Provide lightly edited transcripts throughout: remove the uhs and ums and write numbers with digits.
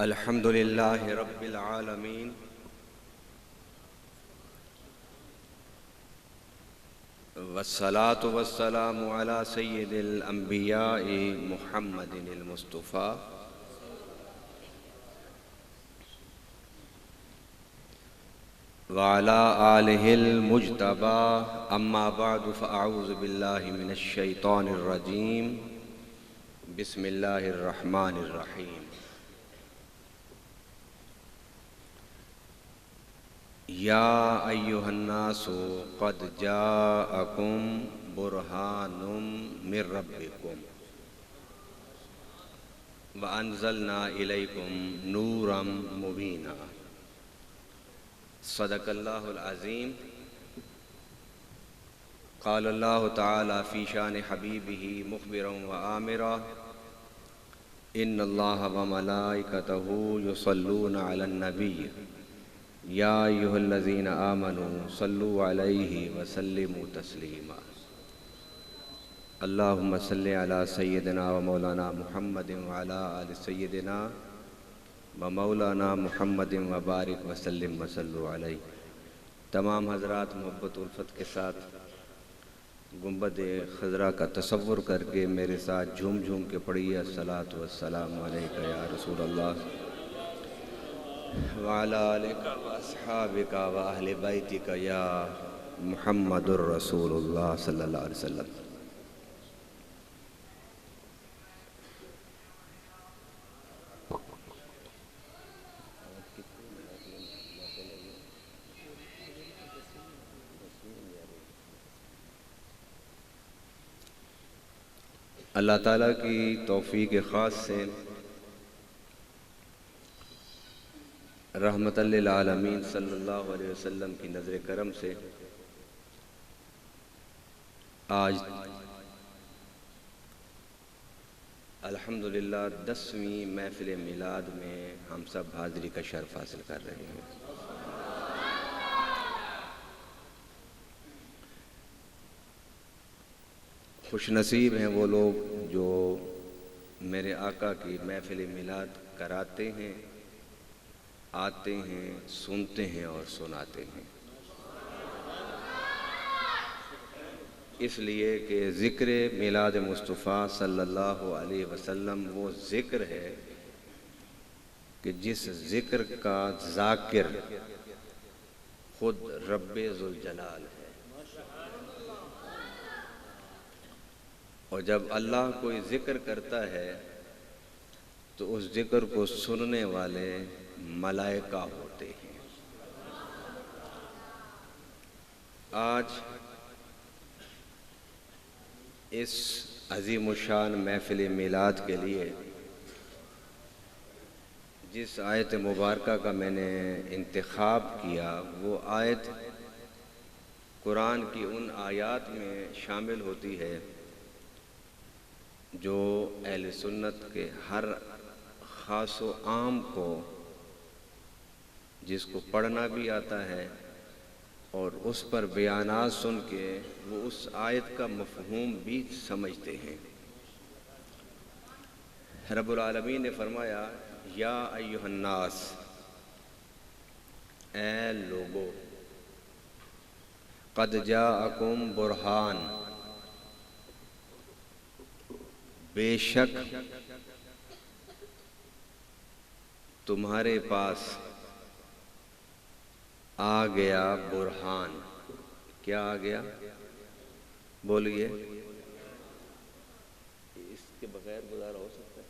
الحمد لله رب العالمين والصلاة والسلام على سيد الأنبياء محمد المصطفى وعلى آله المجتبى أما بعد فأعوذ بالله من الشيطان الرجيم بسم الله الرحمن الرحيم یا ایہا الناس قد جاءکم برہان من ربکم وانزلنا الیکم نورا مبینا صدق اللہ العظیم قال اللہ تعالی فی شان حبیبہ مخبرا وآمرا ان اللہ وملائکتہ یصلون علی النبی یا ایہا الذین آمنوا صلوا علیہ وسلموا تسلیما اللہم صلی علی سیدنا و مولانا محمد وعلی آل سیدنا و مولانا محمد وبارک وسلم وصلوا علیہ۔ تمام حضرات محبت و الفت کے ساتھ گنبد خضرا کا تصور کر کے میرے ساتھ جھوم جھوم کے پڑھیے الصلاۃ والسلام علیک یا رسول اللہ وعلی آلک واصحابک واہل بیتک یا محمد الرسول اللہ صلی اللہ علیہ وسلم۔ اللہ تعالیٰ کی توفیق خاص سے رحمت للعالمین صلی اللہ علیہ وسلم کی نظر کرم سے آج الحمدللہ 10ویں محفل میلاد میں ہم سب حاضری کا شرف حاصل کر رہے ہیں۔ خوش نصیب ہیں وہ لوگ جو میرے آقا کی محفل میلاد کراتے ہیں، آتے ہیں، سنتے ہیں اور سناتے ہیں، اس لیے کہ ذکر میلاد مصطفیٰ صلی اللہ علیہ وسلم وہ ذکر ہے کہ جس ذکر کا ذاکر خود رب ذوالجلال ہے، اور جب اللہ کوئی ذکر کرتا ہے تو اس ذکر کو سننے والے ملائکہ ہوتے ہیں۔ آج اس عظیم الشان محفل میلاد کے لیے جس آیت مبارکہ کا میں نے انتخاب کیا وہ آیت قرآن کی ان آیات میں شامل ہوتی ہے جو اہل سنت کے ہر خاص و عام کو، جس کو پڑھنا بھی آتا ہے اور اس پر بیانات سن کے وہ اس آیت کا مفہوم بھی سمجھتے ہیں۔ رب العالمین نے فرمایا یا ایھا الناس، اے لوگو، قد جاءکم برہان، بے شک تمہارے پاس آ گیا برہان۔ کیا آ گیا؟ بولیے، اس کے بغیر گزارا ہو سکتا ہے؟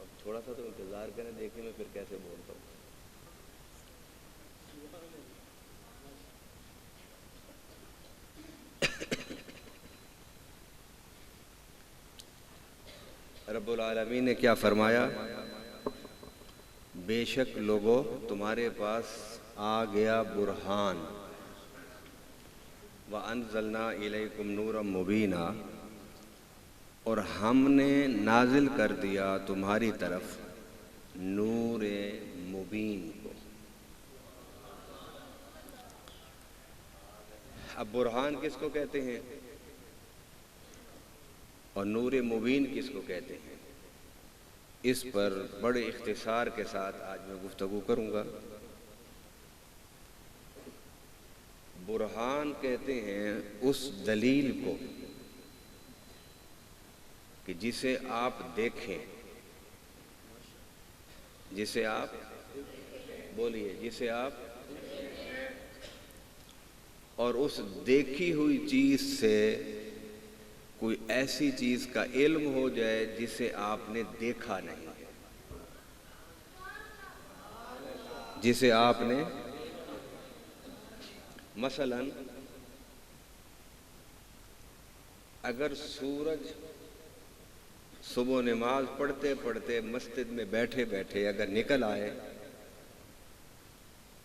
اب تھوڑا سا تو انتظار کریں، دیکھیں میں پھر کیسے بولتا ہوں۔ رب العالمین نے کیا فرمایا؟ بے شک لوگو تمہارے پاس آ گیا برہان، وَأَنزَلْنَا إِلَيْكُمْ نُورًا مُبِينًا، اور ہم نے نازل کر دیا تمہاری طرف نور مبین کو۔ اب برہان کس کو کہتے ہیں؟ اور نور مبین کس کو کہتے ہیں، اس پر بڑے اختصار کے ساتھ آج میں گفتگو کروں گا۔ برہان کہتے ہیں اس دلیل کو کہ جسے آپ دیکھیں، جسے آپ بولیے، جسے آپ اور اس دیکھی ہوئی چیز سے کوئی ایسی چیز کا علم ہو جائے جسے آپ نے دیکھا نہیں ہے، جسے آپ نے مثلا اگر سورج صبح نماز پڑھتے پڑھتے مسجد میں بیٹھے بیٹھے اگر نکل آئے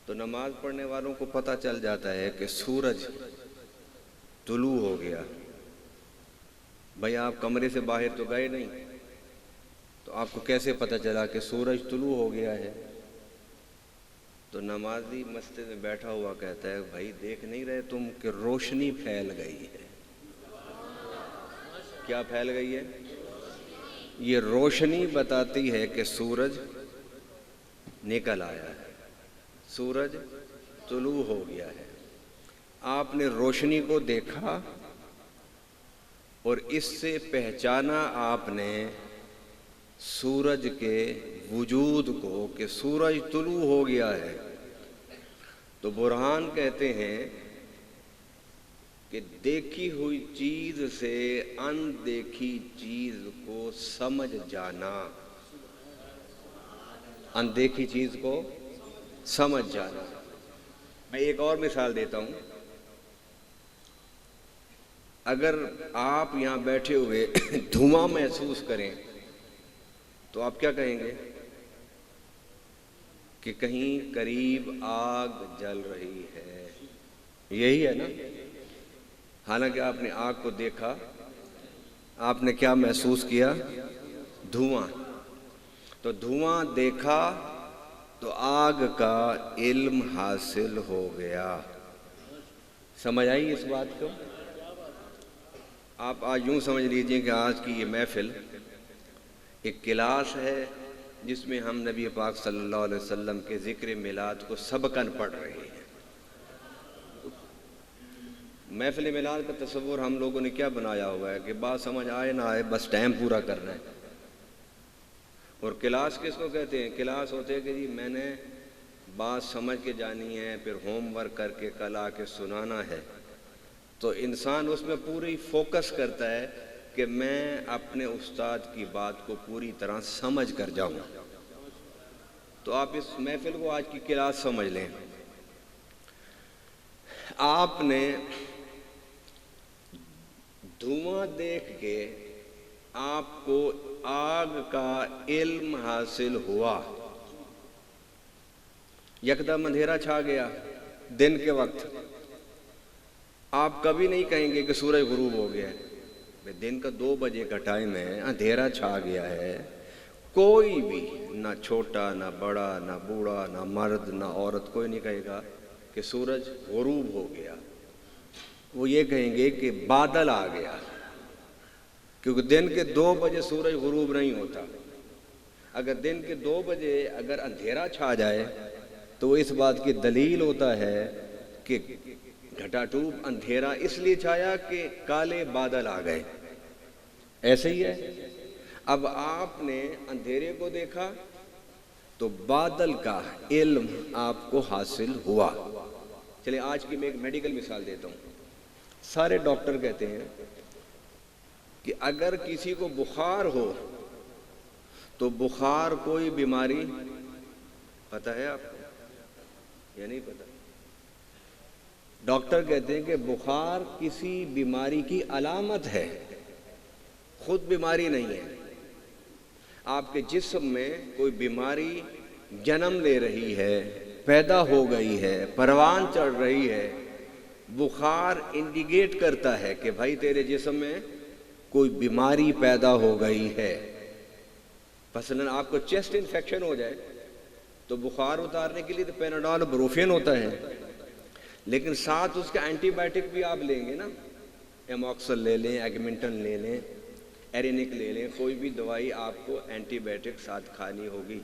تو نماز پڑھنے والوں کو پتہ چل جاتا ہے کہ سورج طلوع ہو گیا۔ بھئی آپ کمرے سے باہر تو گئے نہیں، تو آپ کو کیسے پتہ چلا کہ سورج طلوع ہو گیا ہے؟ تو نمازی مسجد میں بیٹھا ہوا کہتا ہے بھائی دیکھ نہیں رہے تم کہ روشنی پھیل گئی ہے۔ کیا پھیل گئی ہے؟ یہ روشنی بتاتی ہے کہ سورج نکل آیا ہے، سورج طلوع ہو گیا ہے۔ آپ نے روشنی کو دیکھا اور اس سے پہچانا آپ نے سورج کے وجود کو کہ سورج طلوع ہو گیا ہے۔ تو برہان کہتے ہیں کہ دیکھی ہوئی چیز سے اندیکھی چیز کو سمجھ جانا، اندیکھی چیز کو سمجھ جانا۔ میں ایک اور مثال دیتا ہوں۔ اگر آپ یہاں بیٹھے ہوئے دھواں محسوس کریں تو آپ کیا کہیں گے کہ کہیں قریب آگ جل رہی ہے، یہی ہے نا؟ حالانکہ آپ نے آگ کو دیکھا، آپ نے کیا محسوس کیا؟ دھواں۔ تو دھواں دیکھا تو آگ کا علم حاصل ہو گیا۔ سمجھ آئی اس بات کو؟ آپ آج یوں سمجھ لیجئے کہ آج کی یہ محفل ایک کلاس ہے جس میں ہم نبی پاک صلی اللہ علیہ وسلم کے ذکر میلاد کو سبقاً پڑھ رہے ہیں۔ محفل میلاد کا تصور ہم لوگوں نے کیا بنایا ہوا ہے کہ بات سمجھ آئے نہ آئے بس ٹائم پورا کرنا ہے۔ اور کلاس کس کو کہتے ہیں؟ کلاس ہوتے ہیں کہ جی میں نے بات سمجھ کے جانی ہے، پھر ہوم ورک کر کے کل آ کے سنانا ہے۔ تو انسان اس میں پوری فوکس کرتا ہے کہ میں اپنے استاد کی بات کو پوری طرح سمجھ کر جاؤں۔ تو آپ اس محفل کو آج کی کلاس سمجھ لیں۔ آپ نے دھواں دیکھ کے آپ کو آگ کا علم حاصل ہوا، یکدم اندھیرا چھا گیا دن کے وقت۔ آپ کبھی نہیں کہیں گے کہ سورج غروب ہو گیا ہے۔ دن کا 2 بجے کا ٹائم ہے، اندھیرا چھا گیا ہے، کوئی بھی نہ چھوٹا نہ بڑا نہ بوڑھا نہ مرد نہ عورت کوئی نہیں کہے گا کہ سورج غروب ہو گیا۔ وہ یہ کہیں گے کہ بادل آ گیا، کیونکہ دن کے 2 بجے سورج غروب نہیں ہوتا۔ اگر دن کے 2 بجے اگر اندھیرا چھا جائے تو اس بات کی دلیل ہوتا ہے کہ گھٹا ٹوپ اندھیرا اس لیے چھایا کہ کالے بادل آ گئے۔ ایسے ہی ہے، اب آپ نے اندھیرے کو دیکھا تو بادل کا علم آپ کو حاصل ہوا۔ چلیں آج کی میں ایک میڈیکل مثال دیتا ہوں۔ سارے ڈاکٹر کہتے ہیں کہ اگر کسی کو بخار ہو تو بخار کوئی بیماری، پتہ ہے آپ کو یا نہیں پتہ؟ ڈاکٹر کہتے ہیں کہ بخار کسی بیماری کی علامت ہے، خود بیماری نہیں ہے۔ آپ کے جسم میں کوئی بیماری جنم لے رہی ہے، پیدا ہو گئی ہے، پروان چڑھ رہی ہے، بخار انڈیکیٹ کرتا ہے کہ بھائی تیرے جسم میں کوئی بیماری پیدا ہو گئی ہے۔ مثلاً آپ کو چیسٹ انفیکشن ہو جائے تو بخار اتارنے کے لیے تو پیناڈول بروفین ہوتا ہے، لیکن ساتھ اس کا اینٹی بائیوٹک بھی آپ لیں گے نا، ایموکسل لے لیں، ایگمنٹن لے لیں، ایرینک لے لیں، کوئی بھی دوائی آپ کو اینٹی بائیوٹک ساتھ کھانی ہوگی.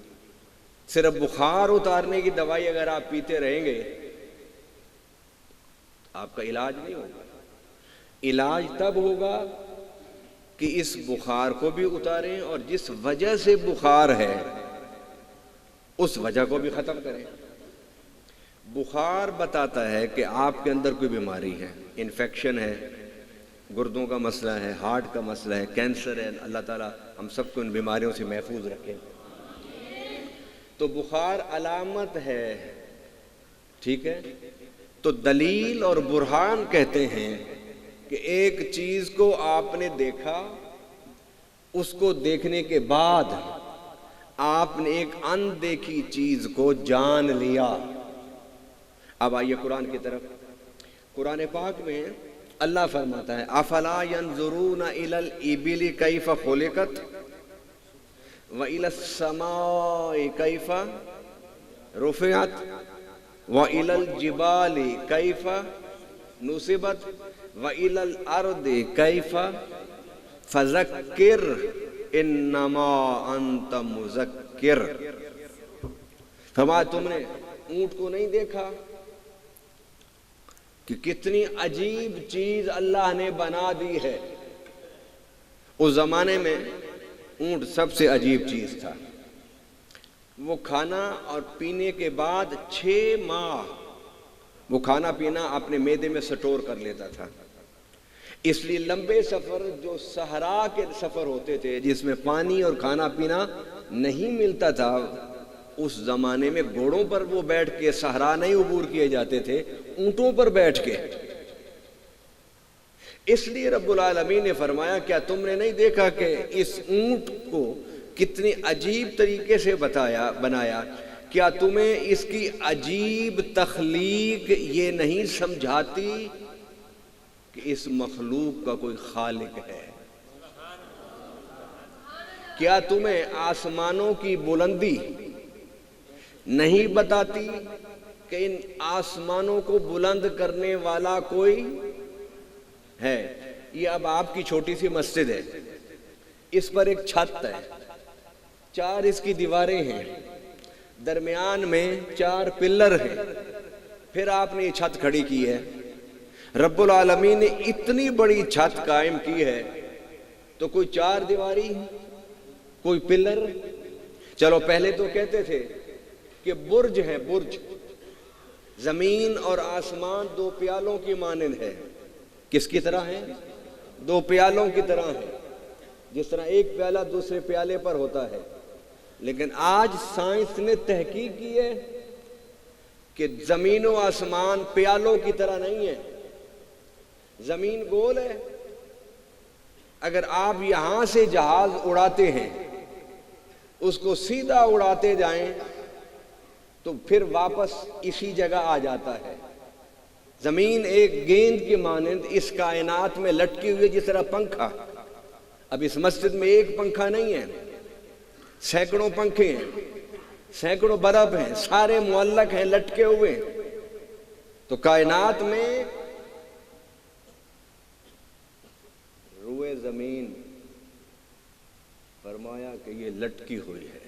صرف بخار اتارنے کی دوائی اگر آپ پیتے رہیں گے آپ کا علاج نہیں ہوگا. علاج تب ہوگا کہ اس بخار کو بھی اتاریں اور جس وجہ سے بخار ہے اس وجہ کو بھی ختم کریں. بخار بتاتا ہے کہ آپ کے اندر کوئی بیماری ہے، انفیکشن ہے، گردوں کا مسئلہ ہے، ہارٹ کا مسئلہ ہے، کینسر ہے. اللہ تعالیٰ ہم سب کو ان بیماریوں سے محفوظ رکھے. تو بخار علامت ہے، ٹھیک ہے. تو دلیل اور برہان کہتے ہیں کہ ایک چیز کو آپ نے دیکھا، اس کو دیکھنے کے بعد آپ نے ایک اندیکھی چیز کو جان لیا. اب آئیے قرآن کی طرف. قرآن پاک میں اللہ فرماتا ہے افلا ينظرون الى الابل کیف خلقت والى السماء کیف رفعت والى الجبال کیف نصبت وَإِلَى الْأَرْضِ كَيْفَ فَذَكِّرْ إِنَّمَا أَنْتَ مُذَكِّرْ. فرمایا تم نے اونٹ کو نہیں دیکھا کہ کتنی عجیب چیز اللہ نے بنا دی ہے. اس زمانے میں اونٹ سب سے عجیب چیز تھا. وہ کھانا اور پینے کے بعد 6 ماہ وہ کھانا پینا اپنے معدے میں سٹور کر لیتا تھا. اس لیے لمبے سفر جو صحرا کے سفر ہوتے تھے جس میں پانی اور کھانا پینا نہیں ملتا تھا، اس زمانے میں گھوڑوں پر وہ بیٹھ کے صحرا نہیں عبور کیے جاتے تھے، اونٹوں پر بیٹھ کے. اس لیے رب العالمین نے فرمایا کیا تم نے نہیں دیکھا کہ اس اونٹ کو کتنی عجیب طریقے سے بنایا؟ کیا تمہیں اس کی عجیب تخلیق یہ نہیں سمجھاتی کہ اس مخلوق کا کوئی خالق ہے؟ کیا تمہیں آسمانوں کی بلندی نہیں بتاتی کہ ان آسمانوں کو بلند کرنے والا کوئی ہے؟ یہ اب آپ کی چھوٹی سی مسجد ہے، اس پر ایک چھت ہے، 4 اس کی دیواریں ہیں، درمیان میں 4 پلر ہیں، پھر آپ نے یہ چھت کھڑی کی ہے. رب العالمین نے اتنی بڑی چھت قائم کی ہے تو کوئی 4 دیواری، کوئی پلر. چلو پہلے تو کہتے تھے کہ برج ہے، برج. زمین اور آسمان 2 پیالوں کی مانند ہے. کس کی طرح ہے؟ 2 پیالوں کی طرح ہے. جس طرح ایک پیالہ دوسرے پیالے پر ہوتا ہے. لیکن آج سائنس نے تحقیق کی ہے کہ زمین و آسمان پیالوں کی طرح نہیں ہے. زمین گول ہے. اگر آپ یہاں سے جہاز اڑاتے ہیں، اس کو سیدھا اڑاتے جائیں تو پھر واپس اسی جگہ آ جاتا ہے. زمین ایک گیند کی مانند اس کائنات میں لٹکی ہوئی جس طرح پنکھا. اب اس مسجد میں ایک پنکھا نہیں ہے، سینکڑوں پنکھے ہیں، سینکڑوں بلب ہیں، سارے معلق ہیں، لٹکے ہوئے. تو کائنات میں روئے زمین فرمایا کہ یہ لٹکی ہوئی ہے.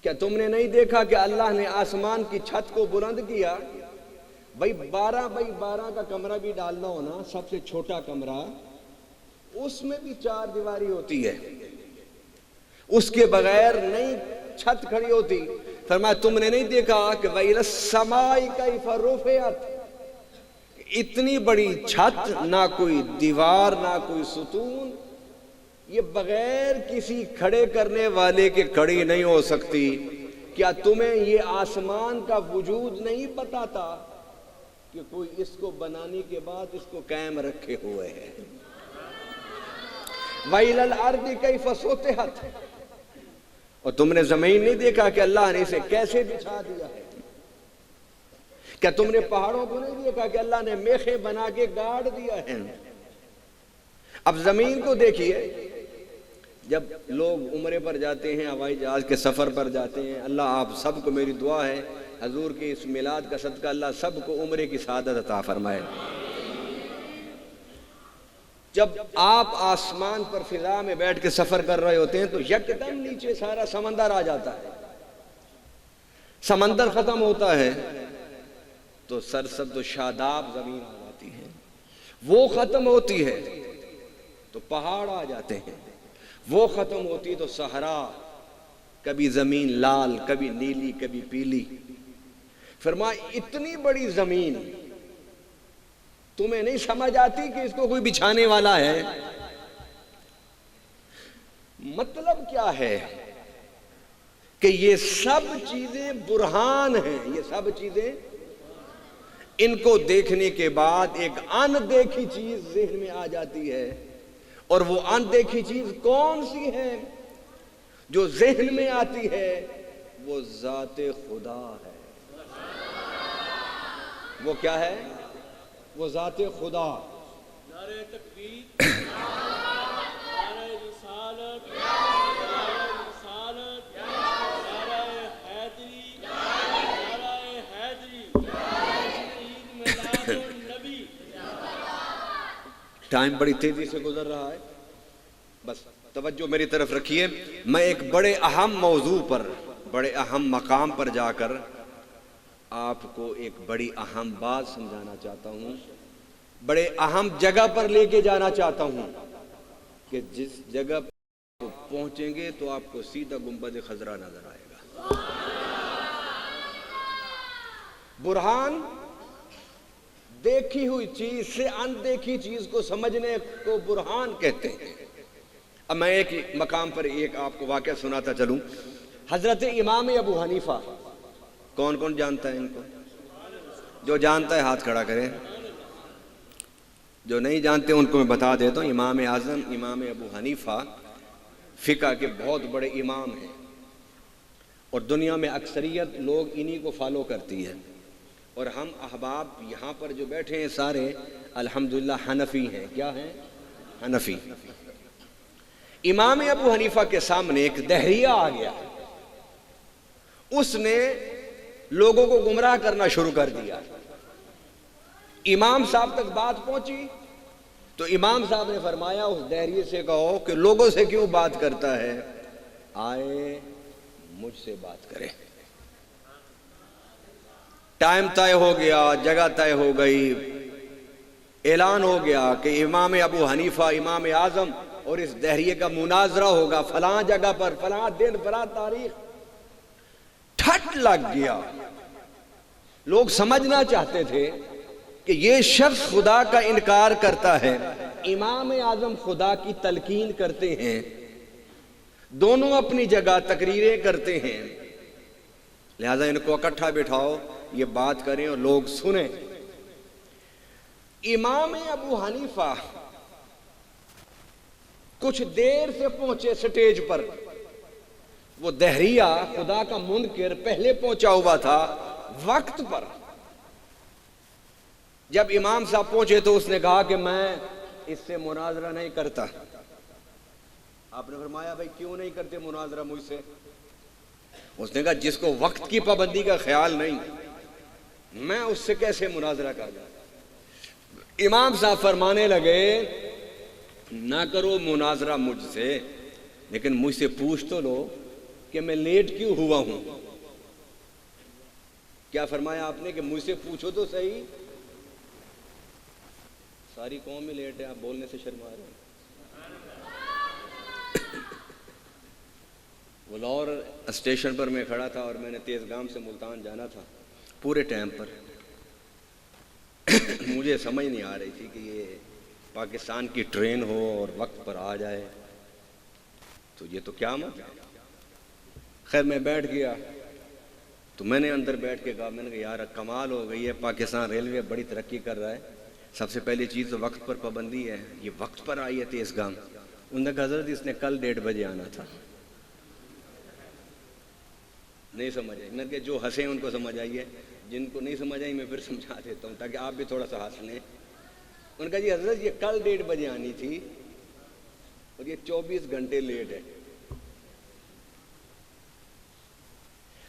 کیا تم نے نہیں دیکھا کہ اللہ نے آسمان کی چھت کو بلند کیا؟ بھائی 12 بائی 12 کا کمرہ بھی ڈالنا ہونا، سب سے چھوٹا کمرہ، اس میں بھی 4 دیواری ہوتی ہے، اس کے بغیر نہیں چھت کھڑی ہوتی. فرمایا تم نے نہیں دیکھا کہ وَإِلَى السَّمَاءِ كَيْفَ رُفِعَتْ، اتنی بڑی چھت، نہ کوئی دیوار نہ کوئی ستون، یہ بغیر کسی کھڑے کرنے والے کے کھڑی نہیں ہو سکتی. کیا تمہیں یہ آسمان کا وجود نہیں بتاتا کہ کوئی اس کو بنانے کے بعد اس کو قائم رکھے ہوئے ہے؟ وَإِلَى الْأَرْضِ كَيْفَ سُطِحَتْ، اور تم نے زمین نہیں دیکھا کہ اللہ نے اسے کیسے بچھا دیا ہے؟ کیا تم نے پہاڑوں کو نہیں دیکھا کہ اللہ نے میخیں بنا کے گاڑ دیا ہے؟ اب زمین کو دیکھیے. جب لوگ عمرے پر جاتے ہیں، ہوائی جہاز کے سفر پر جاتے ہیں، اللہ آپ سب کو میری دعا ہے حضور کے اس میلاد کا صدقہ اللہ سب کو عمرے کی سعادت عطا فرمائے. جب آپ آسمان پر فضا میں بیٹھ کے سفر کر رہے ہوتے ہیں تو یکدم نیچے سارا سمندر آ جاتا ہے، سمندر ختم ہوتا ہے تو سرسبز و شاداب زمین آ جاتی ہے، وہ ختم ہوتی ہے تو پہاڑ آ جاتے ہیں، وہ ختم ہوتی تو صحرا، کبھی زمین لال، کبھی نیلی، کبھی پیلی۔ فرمایا اتنی بڑی زمین تمہیں نہیں سمجھ آتی کہ اس کو کوئی بچھانے والا ہے؟ مطلب کیا ہے کہ یہ سب چیزیں برہان ہیں، یہ سب چیزیں، ان کو دیکھنے کے بعد ایک ان دیکھی چیز ذہن میں آ جاتی ہے، اور وہ ان دیکھی چیز کون سی ہے جو ذہن میں آتی ہے؟ وہ ذات خدا ہے۔ وہ کیا ہے؟ وہ ذات خدا۔ نعرہ تکبیر، نعرہ رسالت، نعرہ رسالت، نعرہ حیدری، نعرہ حیدری، تشہید میلاد النبی۔ ٹائم بڑی تیزی سے گزر رہا ہے، بس توجہ میری طرف رکھیے۔ میں ایک بڑے اہم موضوع پر، بڑے اہم مقام پر جا کر آپ کو ایک بڑی اہم بات سمجھانا چاہتا ہوں، بڑے اہم جگہ پر لے کے جانا چاہتا ہوں کہ جس جگہ پر پہنچیں گے تو آپ کو سیدھا گنبد خضرا نظر آئے گا۔ برہان دیکھی ہوئی چیز سے ان دیکھی چیز کو سمجھنے کو برہان کہتے ہیں۔ اب میں ایک مقام پر ایک آپ کو واقعہ سناتا چلوں۔ حضرت امام ابو حنیفہ، کون کون جانتا ہے ان کو؟ جو جانتا ہے ہاتھ کھڑا کرے، جو نہیں جانتے ان کو میں بتا دیتا ہوں۔ امام اعظم امام ابو حنیفہ فقہ کے بہت بڑے امام ہیں، اور دنیا میں اکثریت لوگ انہی کو فالو کرتی ہے، اور ہم احباب یہاں پر جو بیٹھے ہیں سارے الحمدللہ حنفی ہیں۔ کیا ہیں؟ حنفی۔ امام ابو حنیفہ کے سامنے ایک دہریہ آ گیا، اس نے لوگوں کو گمراہ کرنا شروع کر دیا۔ امام صاحب تک بات پہنچی تو امام صاحب نے فرمایا اس دہریے سے کہو کہ لوگوں سے کیوں بات کرتا ہے، آئے مجھ سے بات کرے۔ ٹائم طے ہو گیا، جگہ طے ہو گئی، اعلان ہو گیا کہ امام ابو حنیفہ امام اعظم اور اس دہریے کا مناظرہ ہوگا فلاں جگہ پر، فلاں دن، فلاں تاریخ۔ ٹھٹ لگ گیا، لوگ سمجھنا چاہتے تھے کہ یہ شخص خدا کا انکار کرتا ہے، امام اعظم خدا کی تلقین کرتے ہیں، دونوں اپنی جگہ تقریریں کرتے ہیں، لہذا ان کو اکٹھا بٹھاؤ، یہ بات کریں اور لوگ سنیں۔ امام ابو حنیفہ کچھ دیر سے پہنچے سٹیج پر، وہ دہریہ خدا کا منکر پہلے پہنچا ہوا تھا وقت پر۔ جب امام صاحب پہنچے تو اس نے کہا کہ میں اس سے مناظرہ نہیں کرتا۔ آپ نے فرمایا بھائی کیوں نہیں کرتے مناظرہ مجھ سے؟ اس نے کہا جس کو وقت کی پابندی کا خیال نہیں، میں اس سے کیسے مناظرہ کر جاؤں؟ امام صاحب فرمانے لگے نہ کرو مناظرہ مجھ سے، لیکن مجھ سے پوچھ تو لو کہ میں لیٹ کیوں ہوا ہوں۔ کیا فرمایا آپ نے کہ مجھ سے پوچھو تو صحیح۔ ساری قوم میں لیٹ ہے، آپ بولنے سے شرما رہے ہیں۔ وہ لاہور اسٹیشن پر میں کھڑا تھا اور میں نے تیز گام سے ملتان جانا تھا پورے ٹائم پر۔ مجھے سمجھ نہیں آ رہی تھی کہ یہ پاکستان کی ٹرین ہو اور وقت پر آ جائے تو یہ تو قیامت ہے۔ خیر میں بیٹھ گیا تو میں نے اندر بیٹھ کے کہا، میں نے کہا یار کمال ہو گئی ہے، پاکستان ریلوے بڑی ترقی کر رہا ہے، سب سے پہلی چیز تو وقت پر پابندی ہے، یہ وقت پر آئی ہے تیز گام۔ انہوں نے کہا حضرت اس نے کل 1:30 بجے آنا تھا۔ نہیں سمجھ آئی؟ میں نے کہا جو ہنسے ان کو سمجھ آئی ہے، جن کو نہیں سمجھ آئی میں پھر سمجھا دیتا ہوں تاکہ آپ بھی تھوڑا سا ہنس لیں۔ انہوں نے کہا جی حضرت یہ کل 1:30 بجے آنی تھی اور یہ 24 گھنٹے لیٹ ہے۔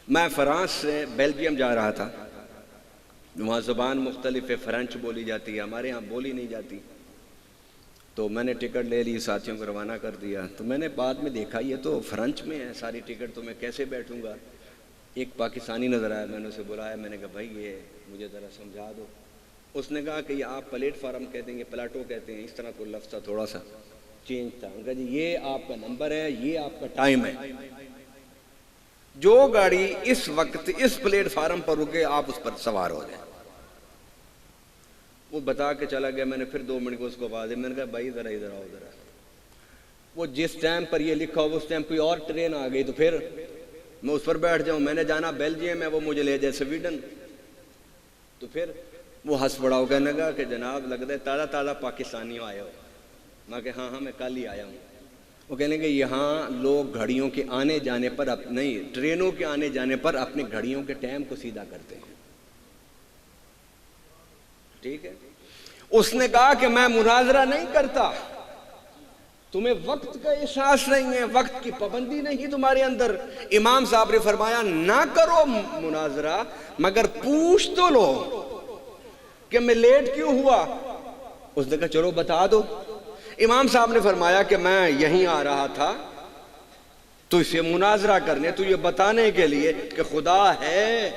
میں فرانس سے بیلجیم جا رہا تھا، وہاں زبان مختلف ہے، فرینچ بولی جاتی ہے، ہمارے ہاں بولی نہیں جاتی۔ تو میں نے ٹکٹ لے لی، ساتھیوں کو روانہ کر دیا. تو میں نے بعد میں دیکھا یہ تو فرنچ میں ہے ساری ٹکٹ، تو میں کیسے بیٹھوں گا. ایک پاکستانی نظر آیا، میں نے اسے بلایا، میں نے کہا بھائی یہ مجھے ذرا سمجھا دو. اس نے کہا کہ یہ آپ پلیٹ فارم کہتے ہیں، یہ پلاٹو کہتے ہیں، اس طرح کوئی لفظ تھا، تھوڑا سا چینج تھا. ان کا جی یہ آپ کا نمبر ہے، یہ آپ کا ٹائم ہے، جو گاڑی اس وقت اس پلیٹ فارم پر رکے آپ اس پر سوار ہو جائیں. وہ بتا کے چلا گیا. میں نے پھر 2 منٹ کو اس کو آواز دی، میں نے کہا بھائی ذرا ادھر آؤ ذرا. وہ جس ٹائم پر یہ لکھا ہو اس ٹائم کوئی اور ٹرین آ گئی تو پھر میں اس پر بیٹھ جاؤں. میں نے جانا بیلجیم ہے، وہ مجھے لے جائے سویڈن. تو پھر وہ ہنس پڑا ہو، کہنے لگا کہ جناب لگتا ہے تازہ تازہ پاکستانی آئے ہو. میں کہ ہاں میں کل ہی آیا ہوں. وہ کہنے کہ یہاں لوگ گھڑیوں کے آنے جانے پر نہیں، ٹرینوں کے آنے جانے پر اپنے گھڑیوں کے ٹائم کو سیدھا کرتے ہیں. ٹھیک ہے. اس نے کہا کہ میں مناظرہ نہیں کرتا، تمہیں وقت کا احساس نہیں ہے، وقت کی پابندی نہیں تمہارے اندر. امام صاحب نے فرمایا نہ کرو مناظرہ، مگر پوچھ تو لو کہ میں لیٹ کیوں ہوا. اس نے کہا چلو بتا دو. امام صاحب نے فرمایا کہ میں یہیں آ رہا تھا تو اسے مناظرہ کرنے، تو یہ بتانے کے لیے کہ خدا ہے.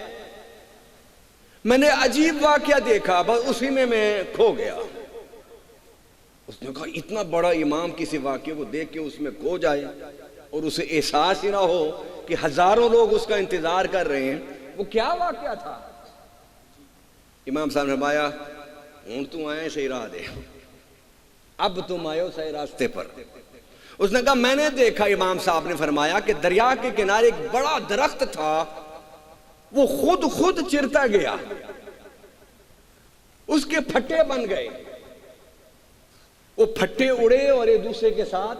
میں نے عجیب واقعہ دیکھا، بس اسی میں کھو گیا. اس نے کہا اتنا بڑا امام کسی واقعے کو دیکھ کے اس میں کھو جائے اور اسے احساس ہی نہ ہو کہ ہزاروں لوگ اس کا انتظار کر رہے ہیں. وہ کیا واقعہ تھا؟ امام صاحب نے فرمایا ہوں تو آئے صحیح راہ دے، اب تم آئے ہو صحیح راستے پر. اس نے کہا میں نے دیکھا، امام صاحب نے فرمایا کہ دریا کے کنارے ایک بڑا درخت تھا، وہ خود چرتا گیا، اس کے پھٹے بن گئے. وہ پھٹے اڑے اور ایک دوسرے کے ساتھ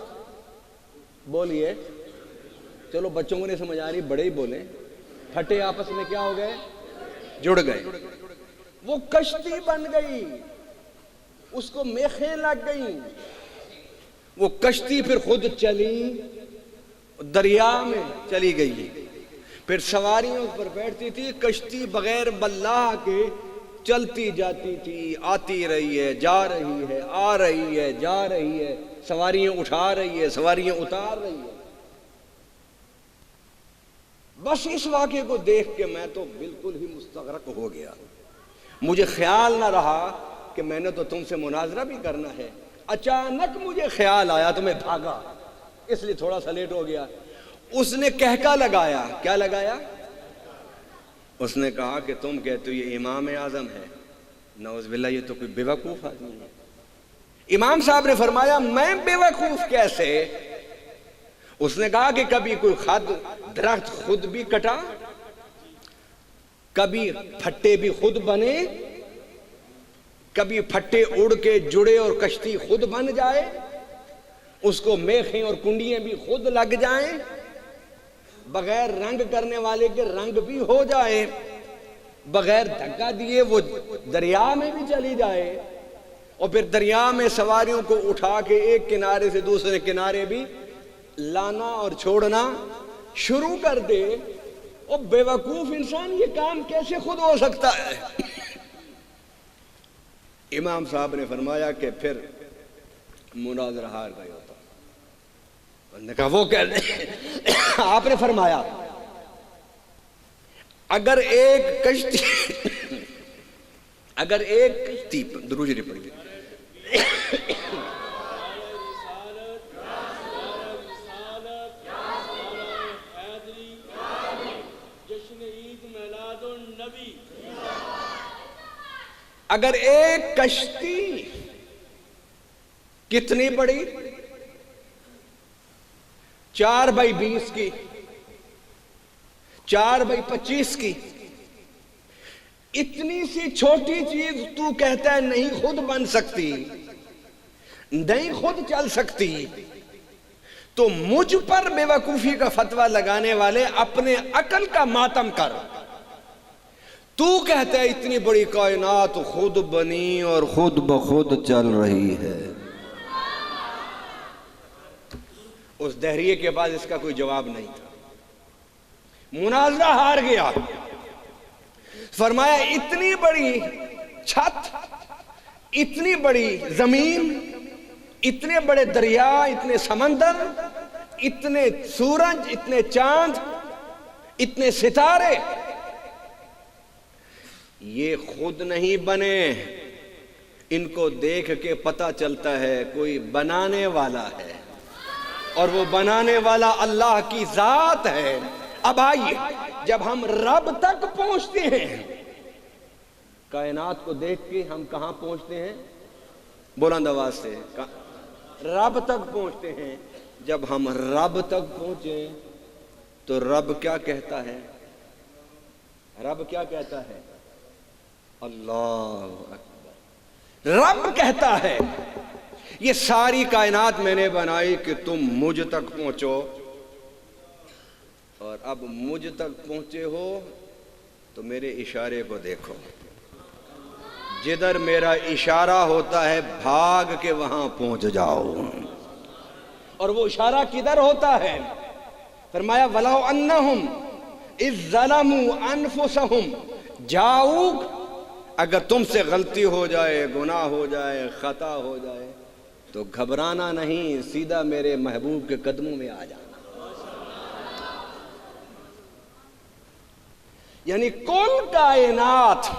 بولیے، چلو بچوں کو نہیں سمجھ آ رہی، بڑے ہی بولیں. پھٹے آپس میں کیا ہو گئے؟ جڑ گئے. وہ کشتی بن گئی، اس کو میخیں لگ گئیں. وہ کشتی پھر خود چلی، دریا میں چلی گئی. پھر سواریاں اس پر بیٹھتی تھی. کشتی بغیر بلاہ کے چلتی جاتی تھی، آتی رہی ہے، جا رہی ہے، آ رہی ہے، جا رہی ہے، سواریاں اٹھا رہی ہے، سواریاں اتار رہی ہے. بس اس واقعے کو دیکھ کے میں تو بالکل ہی مستغرق ہو گیا. مجھے خیال نہ رہا کہ میں نے تو تم سے مناظرہ بھی کرنا ہے. اچانک مجھے خیال آیا تو میں بھاگا، اس لیے تھوڑا سا لیٹ ہو گیا. اس نے کہکا لگایا. کیا لگایا؟ اس نے کہا کہ تم کہتے ہو یہ امام اعظم ہے. نعوذ باللہ، یہ تو کوئی بے وقوف آدمی ہے. امام صاحب نے فرمایا میں بے وقوف کیسے؟ اس نے کہا کہ کبھی کوئی درخت خود بھی کٹا، کبھی پھٹے بھی خود بنے، کبھی پھٹے اڑ کے جڑے اور کشتی خود بن جائے، اس کو میخیں اور کنڈیاں بھی خود لگ جائیں، بغیر رنگ کرنے والے کے رنگ بھی ہو جائے، بغیر دھکا دیے وہ دریا میں بھی چلی جائے، اور پھر دریا میں سواریوں کو اٹھا کے ایک کنارے سے دوسرے کنارے بھی لانا اور چھوڑنا شروع کر دے. اور بے وقوف انسان یہ کام کیسے خود ہو سکتا ہے؟ امام صاحب نے فرمایا کہ پھر مناظرہ ہار گئے ہوتا. انہوں نے کہا وہ کہتے آپ نے فرمایا اگر ایک کشتی درود شریف پڑھیے. اگر ایک کشتی کتنی بڑی 4x20 کی، 4x25 کی، اتنی سی چھوٹی چیز تو کہتا ہے نہیں خود بن سکتی، نہیں خود چل سکتی، تو مجھ پر بے وقوفی کا فتویٰ لگانے والے اپنے عقل کا ماتم کر. تو کہتا ہے اتنی بڑی کائنات خود بنی اور خود بخود چل رہی ہے. اس دہریے کے بعد اس کا کوئی جواب نہیں تھا. مناظرہ ہار گیا. فرمایا اتنی بڑی چھت، اتنی بڑی زمین، اتنے بڑے دریا، اتنے سمندر، اتنے سورج، اتنے چاند، اتنے ستارے، یہ خود نہیں بنے، ان کو دیکھ کے پتہ چلتا ہے کوئی بنانے والا ہے، اور وہ بنانے والا اللہ کی ذات ہے۔ اب آئیے، جب ہم رب تک پہنچتے ہیں، کائنات کو دیکھ کے ہم کہاں پہنچتے ہیں؟ بلند آواز سے، رب تک پہنچتے ہیں۔ جب ہم رب تک پہنچے تو رب کیا کہتا ہے؟ رب کیا کہتا ہے؟ اللہ اکبر۔ رب کہتا ہے یہ ساری کائنات میں نے بنائی کہ تم مجھ تک پہنچو، اور اب مجھ تک پہنچے ہو تو میرے اشارے کو دیکھو، جدھر میرا اشارہ ہوتا ہے بھاگ کے وہاں پہنچ جاؤ۔ اور وہ اشارہ کدھر ہوتا ہے؟ فرمایا وَلَوْ أَنَّهُمْ إِذْ ظَلَمُوا أَنفُسَهُمْ جَاءُوكَ، اگر تم سے غلطی ہو جائے، گناہ ہو جائے، خطا ہو جائے تو گھبرانا نہیں، سیدھا میرے محبوب کے قدموں میں آ جانا۔ یعنی کل کائنات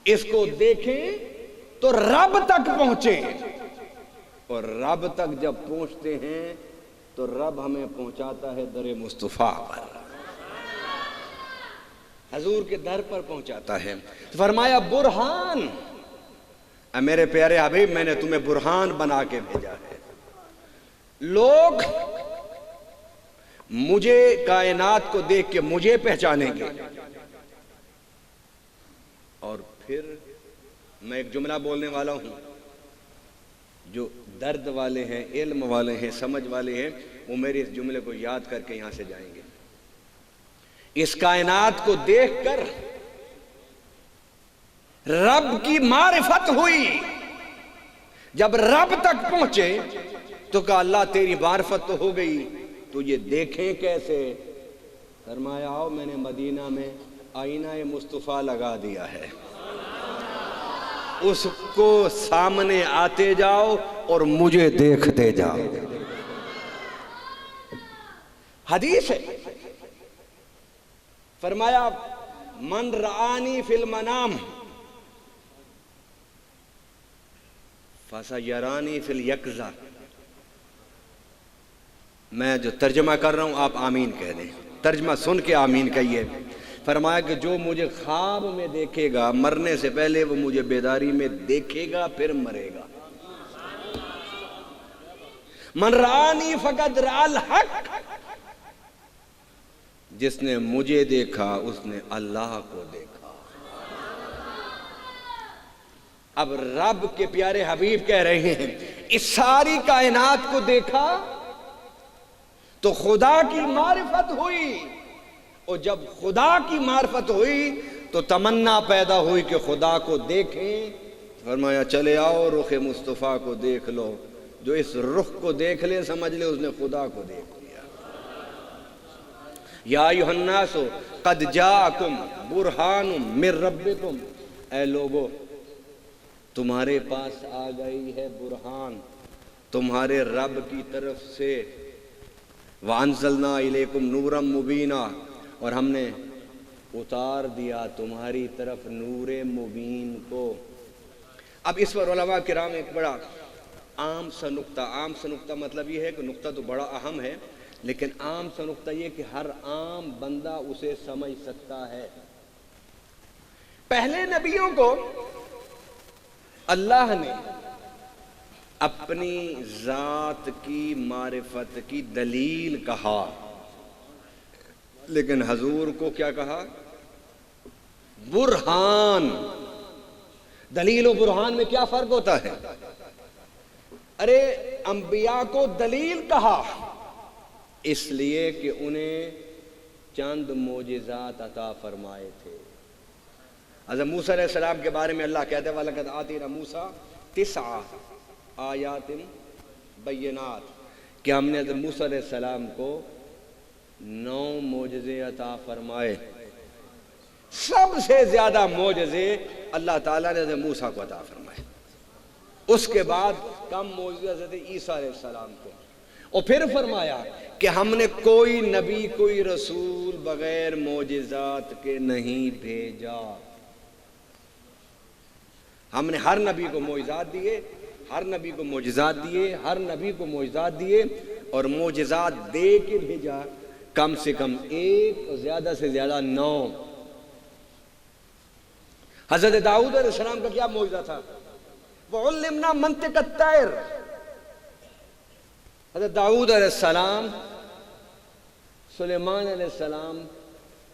اس کو دیکھیں تو رب تک پہنچے، اور رب تک جب پہنچتے ہیں تو رب ہمیں پہنچاتا ہے در مصطفیٰ پر، حضور کے در پر پہنچاتا ہے۔ فرمایا برہان، اے میرے پیارے حبیب میں نے تمہیں برہان بنا کے بھیجا ہے۔ لوگ مجھے کائنات کو دیکھ کے مجھے پہچانیں گے، اور پھر میں ایک جملہ بولنے والا ہوں، جو درد والے ہیں، علم والے ہیں، سمجھ والے ہیں، وہ میرے اس جملے کو یاد کر کے یہاں سے جائیں گے۔ اس کائنات کو دیکھ کر رب کی معرفت ہوئی، جب رب تک پہنچے تو کہا اللہ تیری معرفت تو ہو گئی، تو یہ دیکھیں کیسے؟ فرمایا آؤ میں نے مدینہ میں آئینہ مصطفیٰ لگا دیا ہے، اس کو سامنے آتے جاؤ اور مجھے دیکھتے جاؤ۔ حدیث ہے، فرمایا من رآنی فی المنام فسیرانی فی الیقظہ۔ میں جو ترجمہ کر رہا ہوں آپ آمین کہہ دیں، ترجمہ سن کے آمین کہیے۔ فرمایا کہ جو مجھے خواب میں دیکھے گا، مرنے سے پہلے وہ مجھے بیداری میں دیکھے گا، پھر مرے گا۔ من رآنی فقد رأى الحق، جس نے مجھے دیکھا اس نے اللہ کو دیکھا۔ اب رب کے پیارے حبیب کہہ رہے ہیں اس ساری کائنات کو دیکھا تو خدا کی معرفت ہوئی، اور جب خدا کی معرفت ہوئی تو تمنا پیدا ہوئی کہ خدا کو دیکھیں۔ فرمایا چلے آؤ رخ مصطفیٰ کو دیکھ لو، جو اس رخ کو دیکھ لے سمجھ لے اس نے خدا کو دیکھ لیا۔ یا ایھا الناس قد جاءکم برہان من ربکم، اے لوگو تمہارے پاس آ گئی ہے برہان تمہارے رب کی طرف سے۔ وَأَنزَلْنَا إِلَيْكُمْ نُورًا مُبِينًا، اور ہم نے اتار دیا تمہاری طرف نور مبین کو۔ اب اس پر علماء کرام ایک بڑا عام سا نقطہ مطلب یہ ہے کہ نقطہ تو بڑا اہم ہے، لیکن عام سا نقطہ یہ کہ ہر عام بندہ اسے سمجھ سکتا ہے۔ پہلے نبیوں کو اللہ نے اپنی ذات کی معرفت کی دلیل کہا، لیکن حضور کو کیا کہا؟ برہان۔ دلیل و برہان میں کیا فرق ہوتا ہے؟ ارے انبیاء کو دلیل کہا اس لیے کہ انہیں چند معجزات عطا فرمائے تھے۔ حضرت موسیٰ علیہ السلام کے بارے میں اللہ کہتے ہیں وَلَقَدْ آتَيْنَا مُوسَىٰ 9 آیات بینات، کہ ہم نے حضرت موسیٰ علیہ السلام کو 9 معجزے عطا فرمائے۔ سب سے زیادہ معجزے اللہ تعالیٰ نے حضرت موسیٰ کو عطا فرمائے۔ اس کے بعد کم معجزے حضرت عیسیٰ علیہ السلام کو. اور پھر فرمایا کہ ہم نے کوئی نبی کوئی رسول بغیر معجزات کے نہیں بھیجا. ہم نے ہر نبی کو معجزات دیے، ہر نبی کو معجزات دیے، ہر نبی کو معجزات دیے، اور معجزات دے کے بھیجا کم سے کم 1 اور زیادہ سے زیادہ 9. حضرت داؤد علیہ السلام کا کیا معجزہ تھا؟ وَعُلِّمْنَا مَنْطِقَ الطَّيْرِ. حضرت داؤد علیہ السلام، سلیمان علیہ السلام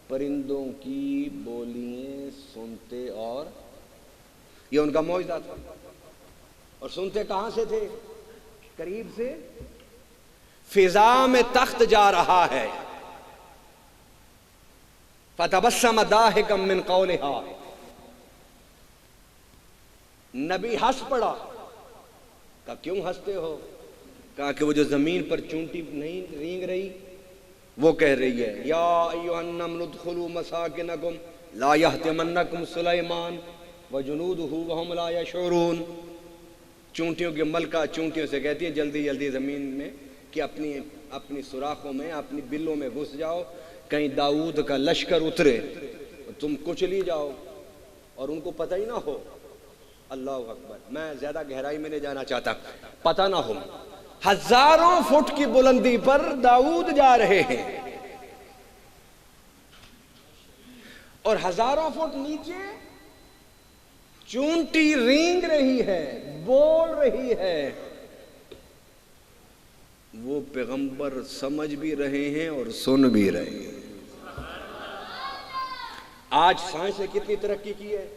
پرندوں کی بولیاں سنتے، اور یہ ان کا معجزہ تھا. اور سنتے کہاں سے تھے؟ قریب سے. فضا میں تخت جا رہا ہے، فَتَبَسَّمَ ضَاحِكًا مِّن قَوْلِهَا. نبی ہنس پڑا. کہا کیوں ہنستے ہو؟ کہا کہ وہ جو زمین پر چونٹی نہیں رینگ رہی وہ کہہ رہی ہے یا ایھا النمل ادخلوا مساکنکم لا یحطمنکم سلیمان وجنودہ وہم لا یشعرون. چونٹیوں کی ملکہ چونٹیوں سے کہتی ہے جلدی جلدی زمین میں کہ اپنی سوراخوں میں، اپنی بلوں میں گھس جاؤ، کہیں داؤد کا لشکر اترے تم کچلی جاؤ اور ان کو پتہ ہی نہ ہو. اللہ اکبر. میں زیادہ گہرائی میں نہیں جانا چاہتا. پتہ نہ ہو. ہزاروں فٹ کی بلندی پر داؤد جا رہے ہیں، اور ہزاروں فٹ نیچے چونٹی رینگ رہی ہے، بول رہی ہے. وہ پیغمبر سمجھ بھی رہے ہیں اور سن بھی رہے ہیں. آج سائنس نے کتنی ترقی کی ہے.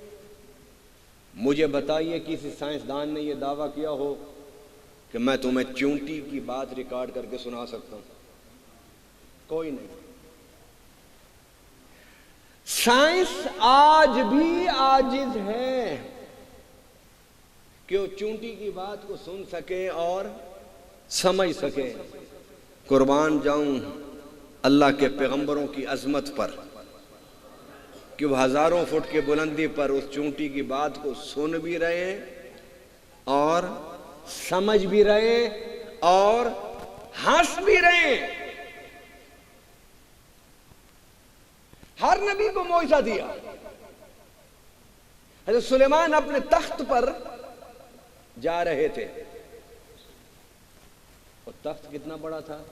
مجھے بتائیے کسی سائنسدان نے یہ دعویٰ کیا ہو کہ میں تمہیں چونٹی کی بات ریکارڈ کر کے سنا سکتا ہوں؟ کوئی نہیں. سائنس آج بھی عاجز ہے کہ وہ چونٹی کی بات کو سن سکے اور سمجھ سکے. قربان جاؤں اللہ کے پیغمبروں کی عظمت پر کہ وہ ہزاروں فٹ کی بلندی پر اس چونٹی کی بات کو سن بھی رہے ہیں اور سمجھ بھی رہے ہیں اور ہنس بھی رہے ہیں. ہر نبی کو معجزہ دیا. حضرت سلیمان اپنے تخت پر جا رہے تھے، اور تخت کتنا بڑا تھا؟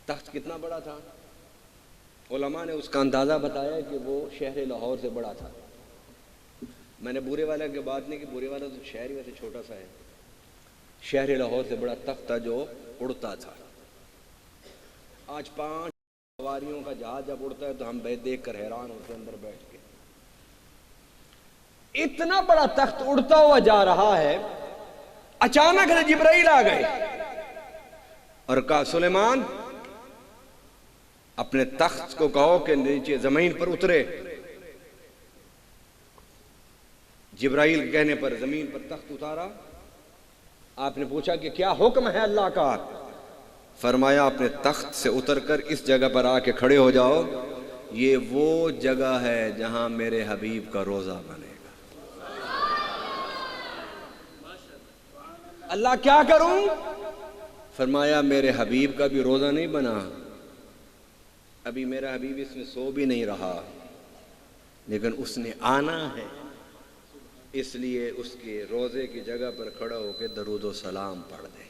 تخت کتنا بڑا تھا؟ علماء نے اس کا اندازہ بتایا کہ وہ شہر لاہور سے بڑا تھا. میں نے بورے والا کی بات نہیں کہ بورے والا تو شہر ہی ویسے چھوٹا سا ہے. شہر لاہور سے بڑا تخت تھا جو اڑتا تھا. آج 5 سواریوں کا جہاز جب اڑتا ہے تو ہم دیکھ کر حیران ہوتے ہیں اندر بیٹھ کے. اتنا بڑا تخت اڑتا ہوا جا رہا ہے. اچانک جبرائیل آ گئے اور کہا سلیمان اپنے تخت کو کہو کہ نیچے زمین پر اترے. جبرائیل کے کہنے پر زمین پر تخت اتارا. آپ نے پوچھا کہ کیا حکم ہے اللہ کا؟ فرمایا اپنے تخت سے اتر کر اس جگہ پر آ کے کھڑے ہو جاؤ. یہ وہ جگہ ہے جہاں میرے حبیب کا روزہ بنے گا. اللہ کیا کروں؟ فرمایا میرے حبیب کا بھی روزہ نہیں بنا. ابھی میرا حبیب اس میں سو بھی نہیں رہا، لیکن اس نے آنا ہے، اس لیے اس کے روزے کی جگہ پر کھڑا ہو کے درود و سلام پڑھ دے.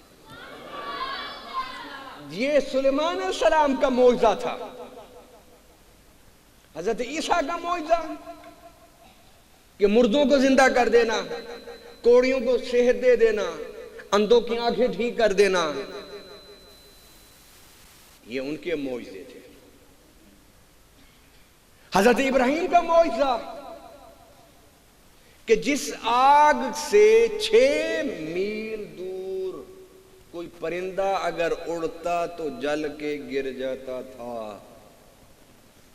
یہ سلیمان علیہ السلام کا معجزہ تھا. حضرت عیسیٰ کا معجزہ کہ مردوں کو زندہ کر دینا، کوڑیوں کو صحت دے دینا، اندھوں کی آنکھیں ٹھیک کر دینا، یہ ان کے معجزے تھے. حضرت ابراہیم کا معجزہ کہ جس آگ سے 6 میل دور کوئی پرندہ اگر اڑتا تو جل کے گر جاتا تھا.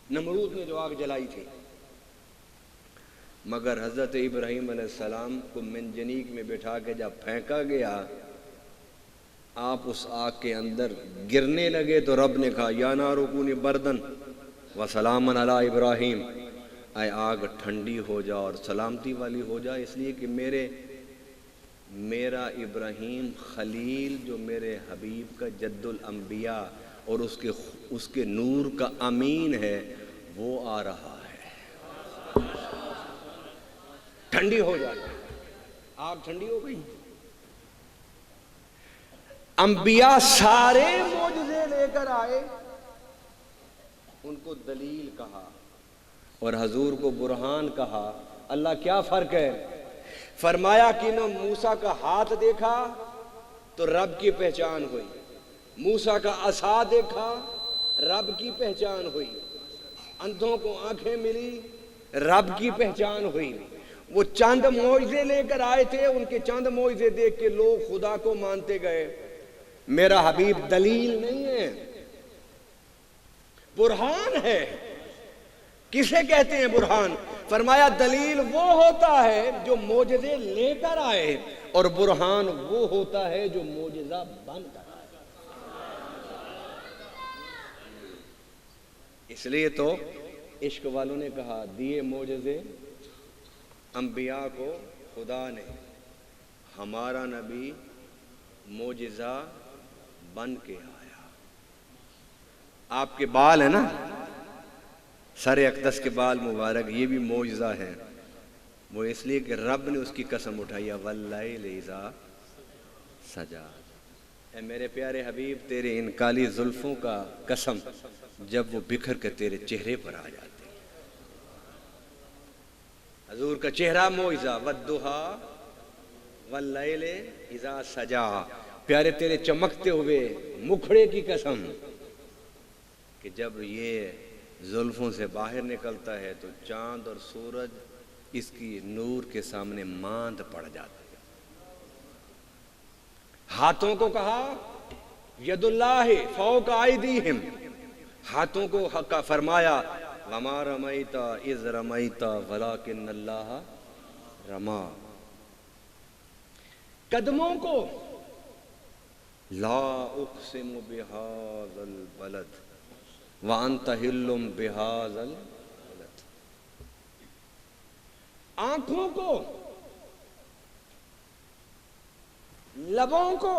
نمرود نے جو آگ جلائی تھی، مگر حضرت ابراہیم علیہ السلام کو منجنیق میں بٹھا کے جب پھینکا گیا، آپ اس آگ کے اندر گرنے لگے تو رب نے کہا یا نار کونی بردن وسلاما علی ابراہیم. اے آگ ٹھنڈی ہو جا اور سلامتی والی ہو جا، اس لیے کہ میرا ابراہیم خلیل جو میرے حبیب کا جد الانبیاء اور اس کے نور کا امین ہے، وہ آ رہا ہے۔ ٹھنڈی ہو جائے، آگ ٹھنڈی ہو گئی۔ انبیاء سارے معجزے لے کر آئے، ان کو دلیل کہا اور حضور کو برہان کہا۔ اللہ کیا فرق ہے؟ فرمایا کہ نہ موسیٰ کا ہاتھ دیکھا تو رب کی پہچان ہوئی، موسیٰ کا عصا دیکھا رب کی پہچان ہوئی، اندھوں کو آنکھیں ملی رب کی پہچان ہوئی۔ وہ چند معجزے لے کر آئے تھے، ان کے چند معجزے دیکھ کے لوگ خدا کو مانتے گئے۔ میرا حبیب دلیل نہیں ہے، برہان ہے۔ کسے کہتے ہیں برہان؟ فرمایا دلیل وہ ہوتا ہے جو معجزے لے کر آئے، اور برہان وہ ہوتا ہے جو معجزہ بن کر آئے۔ اس لیے تو عشق والوں نے کہا دیے معجزے انبیاء کو خدا نے، ہمارا نبی معجزہ بن کے آیا۔ آپ کے بال ہیں نا، سر اقدس کے بال مبارک، یہ بھی معجزہ ہے۔ وہ اس لیے کہ رب نے اس کی قسم اٹھائی، واللیل اذا سجا۔ اے میرے پیارے حبیب، تیرے ان کالی زلفوں کا قسم جب وہ بکھر کے تیرے چہرے پر آ جاتے۔ حضور کا چہرہ معجزہ، والضحیٰ واللیل اذا سجا۔ پیارے تیرے چمکتے ہوئے مکھڑے کی قسم کہ جب یہ زلفوں سے باہر نکلتا ہے تو چاند اور سورج اس کی نور کے سامنے ماند پڑ جاتے ہیں۔ ہاتھوں کو کہا ید اللہ فوق ایدیہم، ہاتھوں کو حق فرمایا وما رمیت اذ رمیت ولکن اللہ رما۔ قدموں کو لا اقسم بہذا البلد وانت حل بہذا البلد۔ آنکھوں کو، لبوں کو،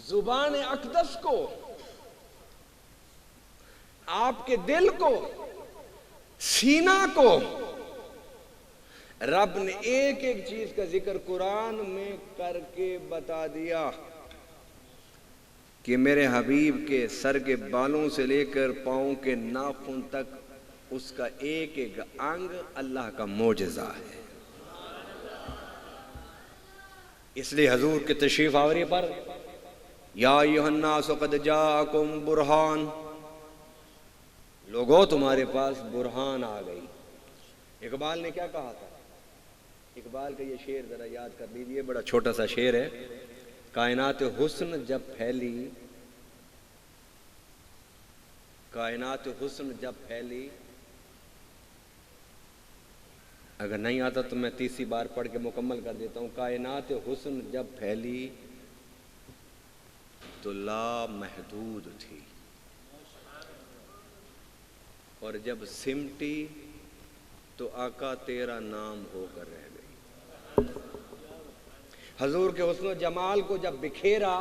زبان اقدس کو، آپ کے دل کو، سینہ کو، رب نے ایک ایک چیز کا ذکر قرآن میں کر کے بتا دیا کہ میرے حبیب کے سر کے بالوں سے لے کر پاؤں کے ناخن تک اس کا ایک ایک انگ اللہ کا معجزہ ہے۔ اس لیے حضور کے تشریف آوری پر یا ایھا الناس قد جاءکم برہان، لوگوں تمہارے پاس برہان آ گئی۔ اقبال نے کیا کہا تھا؟ اقبال کا یہ شعر ذرا یاد کر لیجئے، بڑا چھوٹا سا شعر ہے۔ کائنات حسن جب پھیلی، کائنات حسن جب پھیلی، اگر نہیں آتا تو میں تیسری بار پڑھ کے مکمل کر دیتا ہوں۔ کائنات حسن جب پھیلی تو لا محدود تھی، اور جب سمٹی تو آقا تیرا نام ہو کر رہ گئی۔ حضور کے حسن و جمال کو جب بکھیرا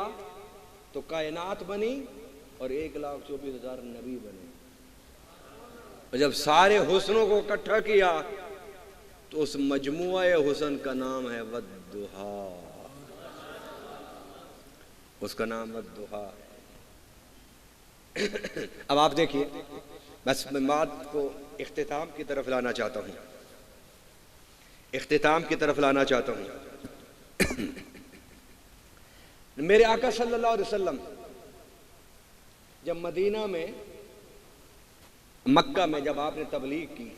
تو کائنات بنی اور 1,24,000 نبی بنے، اور جب سارے حسنوں کو اکٹھا کیا تو اس مجموعہ حسن کا نام ہے والضحیٰ، اس کا نام والضحیٰ۔ اب آپ دیکھیے، بس میں بات کو اختتام کی طرف لانا چاہتا ہوں، اختتام کی طرف لانا چاہتا ہوں۔ میرے آقا صلی اللہ علیہ وسلم جب مدینہ میں، مکہ میں جب آپ نے تبلیغ کی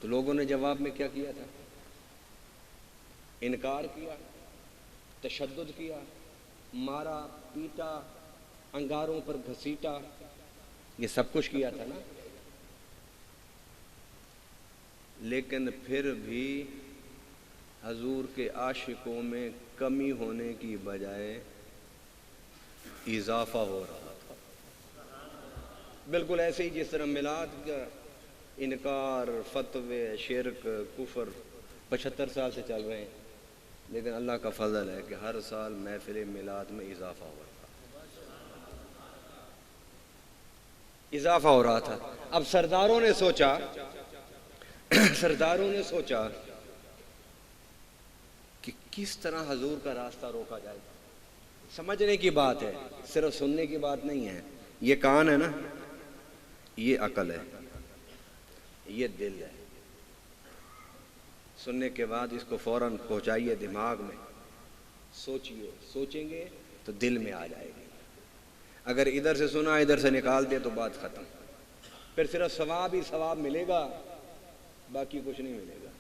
تو لوگوں نے جواب میں کیا کیا تھا؟ انکار کیا، تشدد کیا، مارا پیٹا، انگاروں پر گھسیٹا، یہ سب کچھ کیا تھا نا۔ لیکن پھر بھی حضور کے عاشقوں میں کمی ہونے کی بجائے اضافہ ہو رہا تھا۔ بالکل ایسے ہی جس طرح میلاد کا انکار، فتوے، شرک، کفر 75 سال سے چل رہے ہیں، لیکن اللہ کا فضل ہے کہ ہر سال محفل میلاد میں اضافہ ہو رہا تھا۔ اب سرداروں نے سوچا کہ کس طرح حضور کا راستہ روکا جائے۔ سمجھنے کی بات ہے، صرف سننے کی بات نہیں ہے۔ یہ کان ہے نا، یہ عقل ہے، یہ دل ہے۔ سننے کے بعد اس کو فوراً پہنچائیے دماغ میں، سوچیے، سوچیں گے تو دل میں آ جائے گی۔ اگر ادھر سے سنا ادھر سے نکال دے تو بات ختم، پھر صرف ثواب ہی ثواب ملے گا، باقی کچھ نہیں ملے گا۔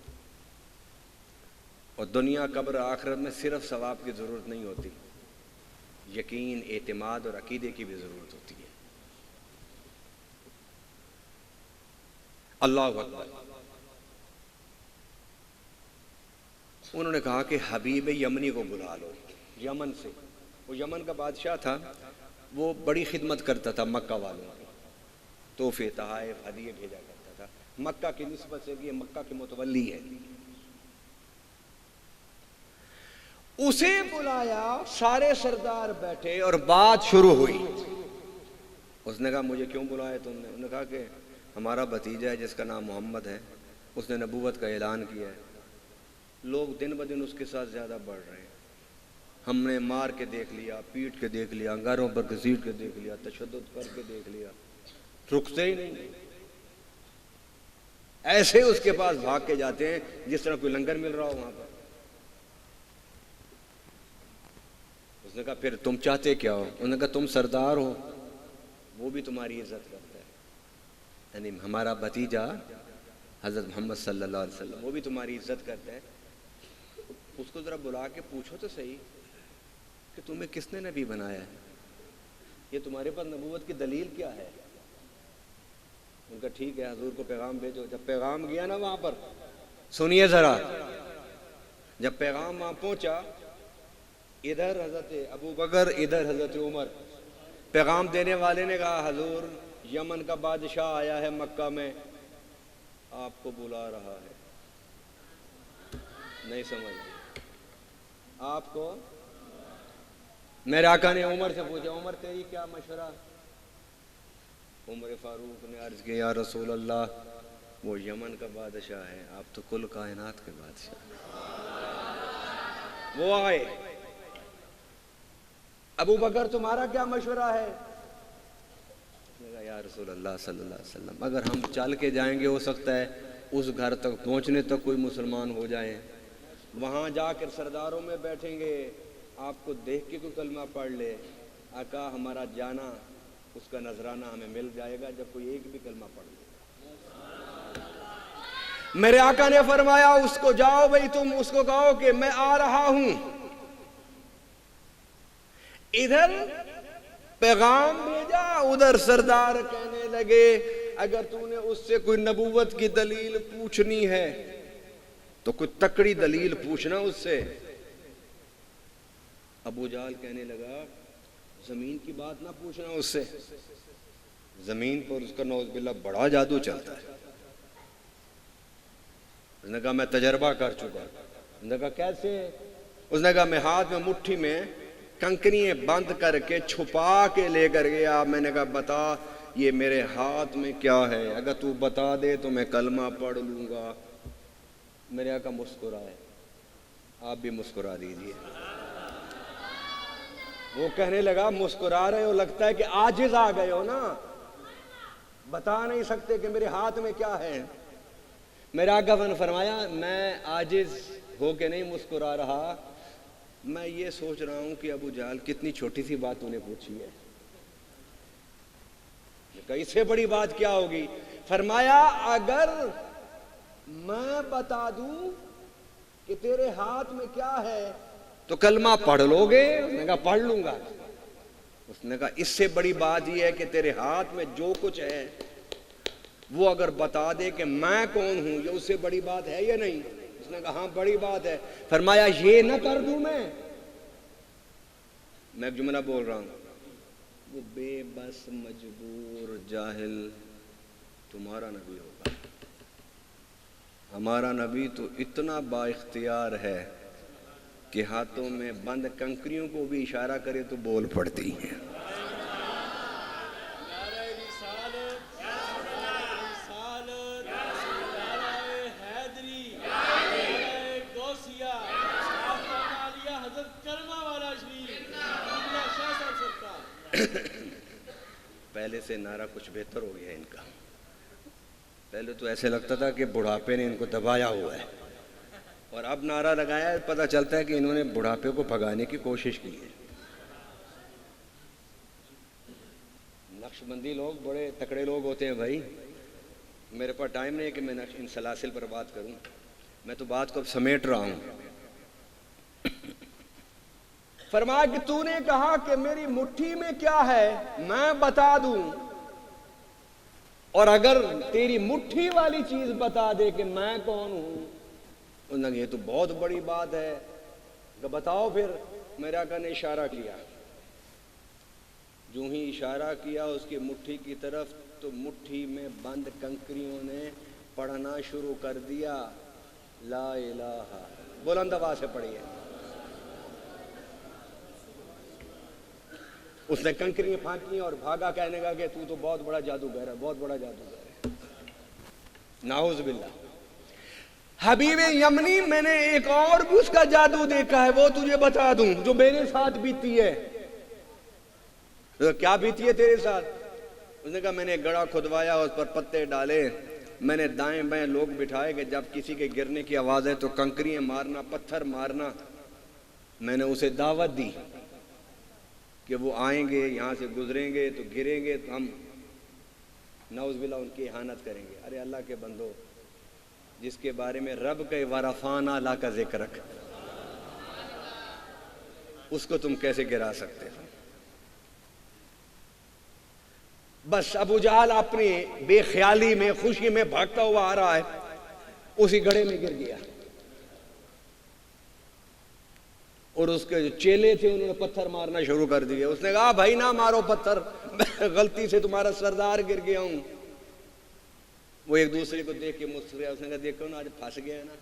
اور دنیا قبر آخرت میں صرف ثواب کی ضرورت نہیں ہوتی، یقین، اعتماد اور عقیدے کی بھی ضرورت ہوتی ہے۔ اللہ اکبر۔ انہوں نے کہا کہ حبیب یمنی کو بلا لو، یمن سے۔ وہ یمن کا بادشاہ تھا، وہ بڑی خدمت کرتا تھا مکہ والوں کی، تحفے، تحائف، ہدیے بھیجا کرتا تھا، مکہ کی نسبت سے یہ مکہ کے متولی ہے۔ اسے بلایا، سارے سردار بیٹھے اور بات شروع ہوئی۔ اس نے کہا مجھے کیوں بلایا تم نے؟ انہوں نے کہا کہ ہمارا بھتیجا ہے جس کا نام محمد ہے، اس نے نبوت کا اعلان کیا ہے، لوگ دن بدن اس کے ساتھ زیادہ بڑھ رہے ہیں، ہم نے مار کے دیکھ لیا، پیٹ کے دیکھ لیا، انگاروں پر گھسیٹ کے دیکھ لیا، تشدد کر کے دیکھ لیا، رکتے ہی نہیں، ایسے اس کے پاس بھاگ کے جاتے ہیں جس طرح کوئی لنگر مل رہا ہو وہاں پر۔ اس نے کہا پھر تم چاہتے کیا ہو؟ انہوں نے کہا تم سردار ہو، وہ بھی تمہاری عزت کرتا ہے، یعنی ہمارا بھتیجا حضرت محمد صلی اللہ علیہ وسلم، وہ بھی تمہاری عزت کرتا ہے، اس کو ذرا بلا کے پوچھو تو صحیح کہ تمہیں کس نے نبی بنایا ہے، یہ تمہارے پاس نبوت کی دلیل کیا ہے؟ ان کا ٹھیک ہے، حضور کو پیغام بھیجو۔ جب پیغام گیا نا وہاں پر، سنیے ذرا، جب پیغام وہاں پہنچا، ادھر حضرت ابو بکر، ادھر حضرت عمر۔ پیغام دینے والے نے کہا حضور یمن کا بادشاہ آیا ہے مکہ میں، آپ کو بلا رہا ہے۔ نہیں سمجھ آپ کو؟ میرے آقا نے عمر سے پوچھا عمر تیری کیا مشورہ؟ عمر فاروق نے عرض کیا یا رسول اللہ وہ یمن کا بادشاہ ہے، آپ تو کل کائنات کے بادشاہ۔ وہ آئے، ابو بکر تمہارا کیا مشورہ ہے؟ یا رسول اللہ صلی اللہ علیہ وسلم اگر ہم چل کے جائیں گے ہو سکتا ہے اس گھر تک پہنچنے تک کوئی مسلمان ہو جائیں، وہاں جا کر سرداروں میں بیٹھیں گے، آپ کو دیکھ کے کوئی کلمہ پڑھ لے، آقا ہمارا جانا اس کا نذرانہ ہمیں مل جائے گا جب کوئی ایک بھی کلمہ پڑھ لے۔ میرے آقا نے فرمایا اس کو جاؤ بھئی، تم اس کو کہو کہ میں آ رہا ہوں۔ ادھر پیغام بھیجا، ادھر سردار کہنے لگے اگر تو نے اس سے کوئی نبوت کی دلیل پوچھنی ہے تو کوئی تکڑی دلیل پوچھنا اس سے۔ ابو جہل کہنے لگا زمین کی بات نہ پوچھنا اس سے، زمین پر اس کا نعوذ باللہ بڑا جادو چلتا ہے۔ اس نے کہا میں تجربہ کر چکا۔ اس نے کہا کیسے؟ اس نے کہا میں ہاتھ میں مٹھی میں کنکریاں بند کر کے چھپا کے لے کر گیا، میں نے کہا بتا یہ میرے ہاتھ میں کیا ہے، اگر تو بتا دے تو میں کلمہ پڑھ لوں گا۔ میرے آقا مسکرائے، آپ بھی مسکرا دیجئے۔ وہ کہنے لگا مسکرا رہے ہو لگتا ہے کہ عاجز آ گئے ہو نا، بتا نہیں سکتے کہ میرے ہاتھ میں کیا ہے۔ میرے آقا نے فرمایا میں عاجز ہو کے نہیں مسکرا رہا، میں یہ سوچ رہا ہوں کہ ابو جہل کتنی چھوٹی سی بات تو نے پوچھی ہے، اس سے بڑی بات کیا ہوگی؟ فرمایا اگر میں بتا دوں کہ تیرے ہاتھ میں کیا ہے تو کلمہ پڑھ لو گے؟ اس نے کہا پڑھ لوں گا۔ اس نے کہا اس سے بڑی بات یہ ہے کہ تیرے ہاتھ میں جو کچھ ہے وہ اگر بتا دے کہ میں کون ہوں، یہ اس سے بڑی بات ہے یا نہیں؟ اس نے کہا ہاں بڑی بات ہے۔ فرمایا یہ نہ کر دوں میں ایک جملہ بول رہا ہوں، وہ بے بس مجبور جاہل تمہارا نبی ہوگا. ہمارا نبی تو اتنا با اختیار ہے کہ ہاتھوں میں بند کنکریوں کو بھی اشارہ کرے تو بول پڑتی ہیں. نعرہ رسالت، رسالت، نعرہ حیدری، نعرہ غوثیہ، آستانہ عالیہ حضرت کرما والا شریف، قبلہ شاہ صاحب سرکار. پہلے سے نعرہ کچھ بہتر ہو گیا ان کا. پہلے تو ایسے لگتا تھا کہ بڑھاپے نے ان کو دبایا ہوا ہے، اور اب نعرہ لگایا ہے پتہ چلتا ہے کہ انہوں نے بڑھاپے کو بھگانے کی کوشش کی ہے. نقشبندی لوگ بڑے تکڑے لوگ ہوتے ہیں بھائی. میرے پاس ٹائم نہیں ہے کہ میں ان سلاسل پر بات کروں. میں تو بات کو اب سمیٹ رہا ہوں. فرمایا کہ تو نے کہا کہ میری مٹھی میں کیا ہے میں بتا دوں، اور اگر تیری مٹھی والی چیز بتا دے کہ میں کون ہوں. انہوں نے کہا یہ تو بہت بڑی بات ہے. کہ بتاؤ پھر. میرے آقا نے اشارہ کیا. جو ہی اشارہ کیا اس کی مٹھی کی طرف تو مٹھی میں بند کنکریوں نے پڑھنا شروع کر دیا لا الہ. بلند آواز سے پڑھیے. اس نے کنکریاں پھانکی اور بھاگا کہنے کا کہ تو بہت بڑا جادوگر ہے، بہت بڑا جادوگر ہے. نعوذ باللہ. حبیب یمنی میں نے ایک اور بھی اس کا جادو دیکھا ہے، وہ تجھے بتا دوں جو میرے ساتھ بیتی ہے. کیا بیتی ہے تیرے ساتھ؟ اس نے کہا میں نے گڑھا کھدوایا، اس پر پتے ڈالے، میں نے دائیں بائیں لوگ بٹھائے کہ جب کسی کے گرنے کی آواز ہے تو کنکریاں مارنا، پتھر مارنا. میں نے اسے دعوت دی کہ وہ آئیں گے، یہاں سے گزریں گے تو گریں گے تو ہم نعوذ باللہ ان کی احانت کریں گے. ارے اللہ کے بندو، جس کے بارے میں رب کے ورفانہ لا کا ذکر رکھ، اس کو تم کیسے گرا سکتے ہو؟ بس ابو جہل اپنی بے خیالی میں خوشی میں بھاگتا ہوا آ رہا ہے، اسی گڑھے میں گر گیا. اور اس کے جو چیلے تھے انہوں نے پتھر مارنا شروع کر دیے. اس نے کہا بھائی نہ مارو پتھر، میں غلطی سے تمہارا سردار گر گیا ہوں. وہ ایک دوسرے کو دیکھ کے مسکرایا. اس نے کہا دیکھو نا آج پھنس گیا ہے نا.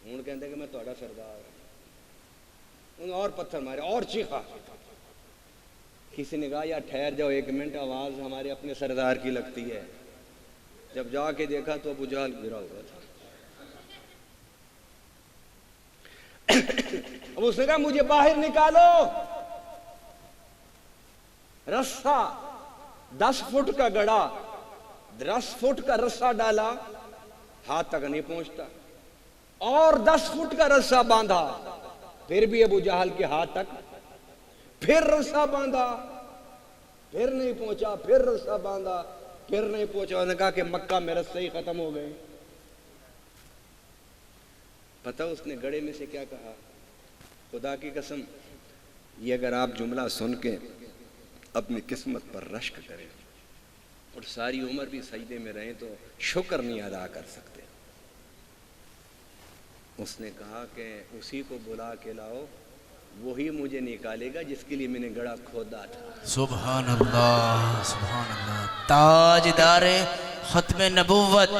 ہوں کہتے کہ میں تہاڈا سردار ہوں. انہوں نے اور پتھر مارے اور چیخا. کسی نے کہا یار ٹھہر جاؤ ایک منٹ، آواز ہمارے اپنے سردار کی لگتی ہے. جب جا کے دیکھا تو ابو جہل گرا ہوا تھا. اب اس نے کہا مجھے باہر نکالو. رسہ 10 فٹ کا گڑھا، 10 فٹ کا رسہ ڈالا، ہاتھ تک نہیں پہنچتا. اور 10 فٹ کا رسہ باندھا، پھر بھی ابو جہل کے ہاتھ تک. پھر رسہ باندھا، پھر نہیں پہنچا. پھر رسہ باندھا، پھر نہیں پہنچا. انہوں نے کہا کہ مکہ میں رسے ہی ختم ہو گئے. پتہ اس نے گڑھے میں سے کیا کہا؟ خدا کی قسم یہ اگر آپ جملہ سن کے اپنی قسمت پر رشک کریں اور ساری عمر بھی سجدے میں رہیں تو شکر نہیں ادا کر سکتے. اس نے کہا کہ اسی کو بلا کے لاؤ، وہی مجھے نکالے گا جس کے لیے میں نے گڑھا کھودا تھا. سبحان اللہ، سبحان اللہ. تاجدار ختم نبوت،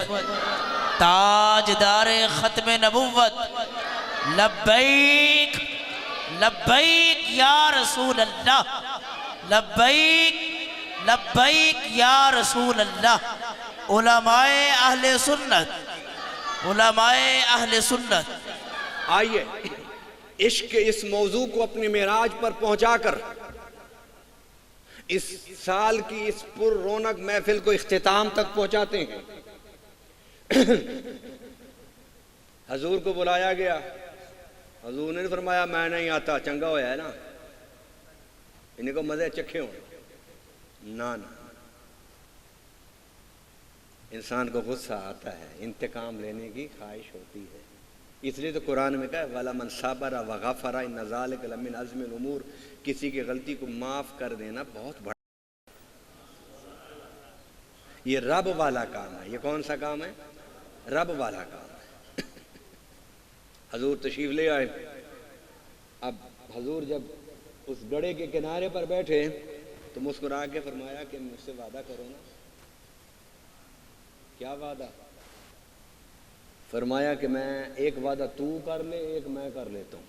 تاجدار ختم نبوت، لبیک لبیک یا رسول اللہ، لبیک لبیک یا رسول اللہ. علماء اہل سنت، علماء اہل سنت. آئیے عشق کے اس موضوع کو اپنے معراج پر پہنچا کر اس سال کی اس پر رونق محفل کو اختتام تک پہنچاتے ہیں. حضور کو بلایا گیا. حضور نے فرمایا میں نہیں آتا، چنگا ہویا ہے نا، انہیں کو مزے چکھے ہوں. نہ انسان کو غصہ آتا ہے، انتقام لینے کی خواہش ہوتی ہے. اس لیے تو قرآن میں کہا وَلَمَنْ صَبَرَ وَغَفَرَ إِنَّ ذَلِكَ لَمِنْ عَزْمِ الْأُمُورِ. کسی کی غلطی کو معاف کر دینا بہت بڑا، یہ رب والا کام ہے. یہ کون سا کام ہے؟ رب والا کام ہے. حضور تشریف لے آئے. اب حضور جب اس گڑھے کے کنارے پر بیٹھے تو مسکرا کے فرمایا کہ مجھ سے وعدہ کرو نا. کیا وعدہ؟ فرمایا کہ میں ایک وعدہ تو کر لے، ایک میں کر لیتا ہوں.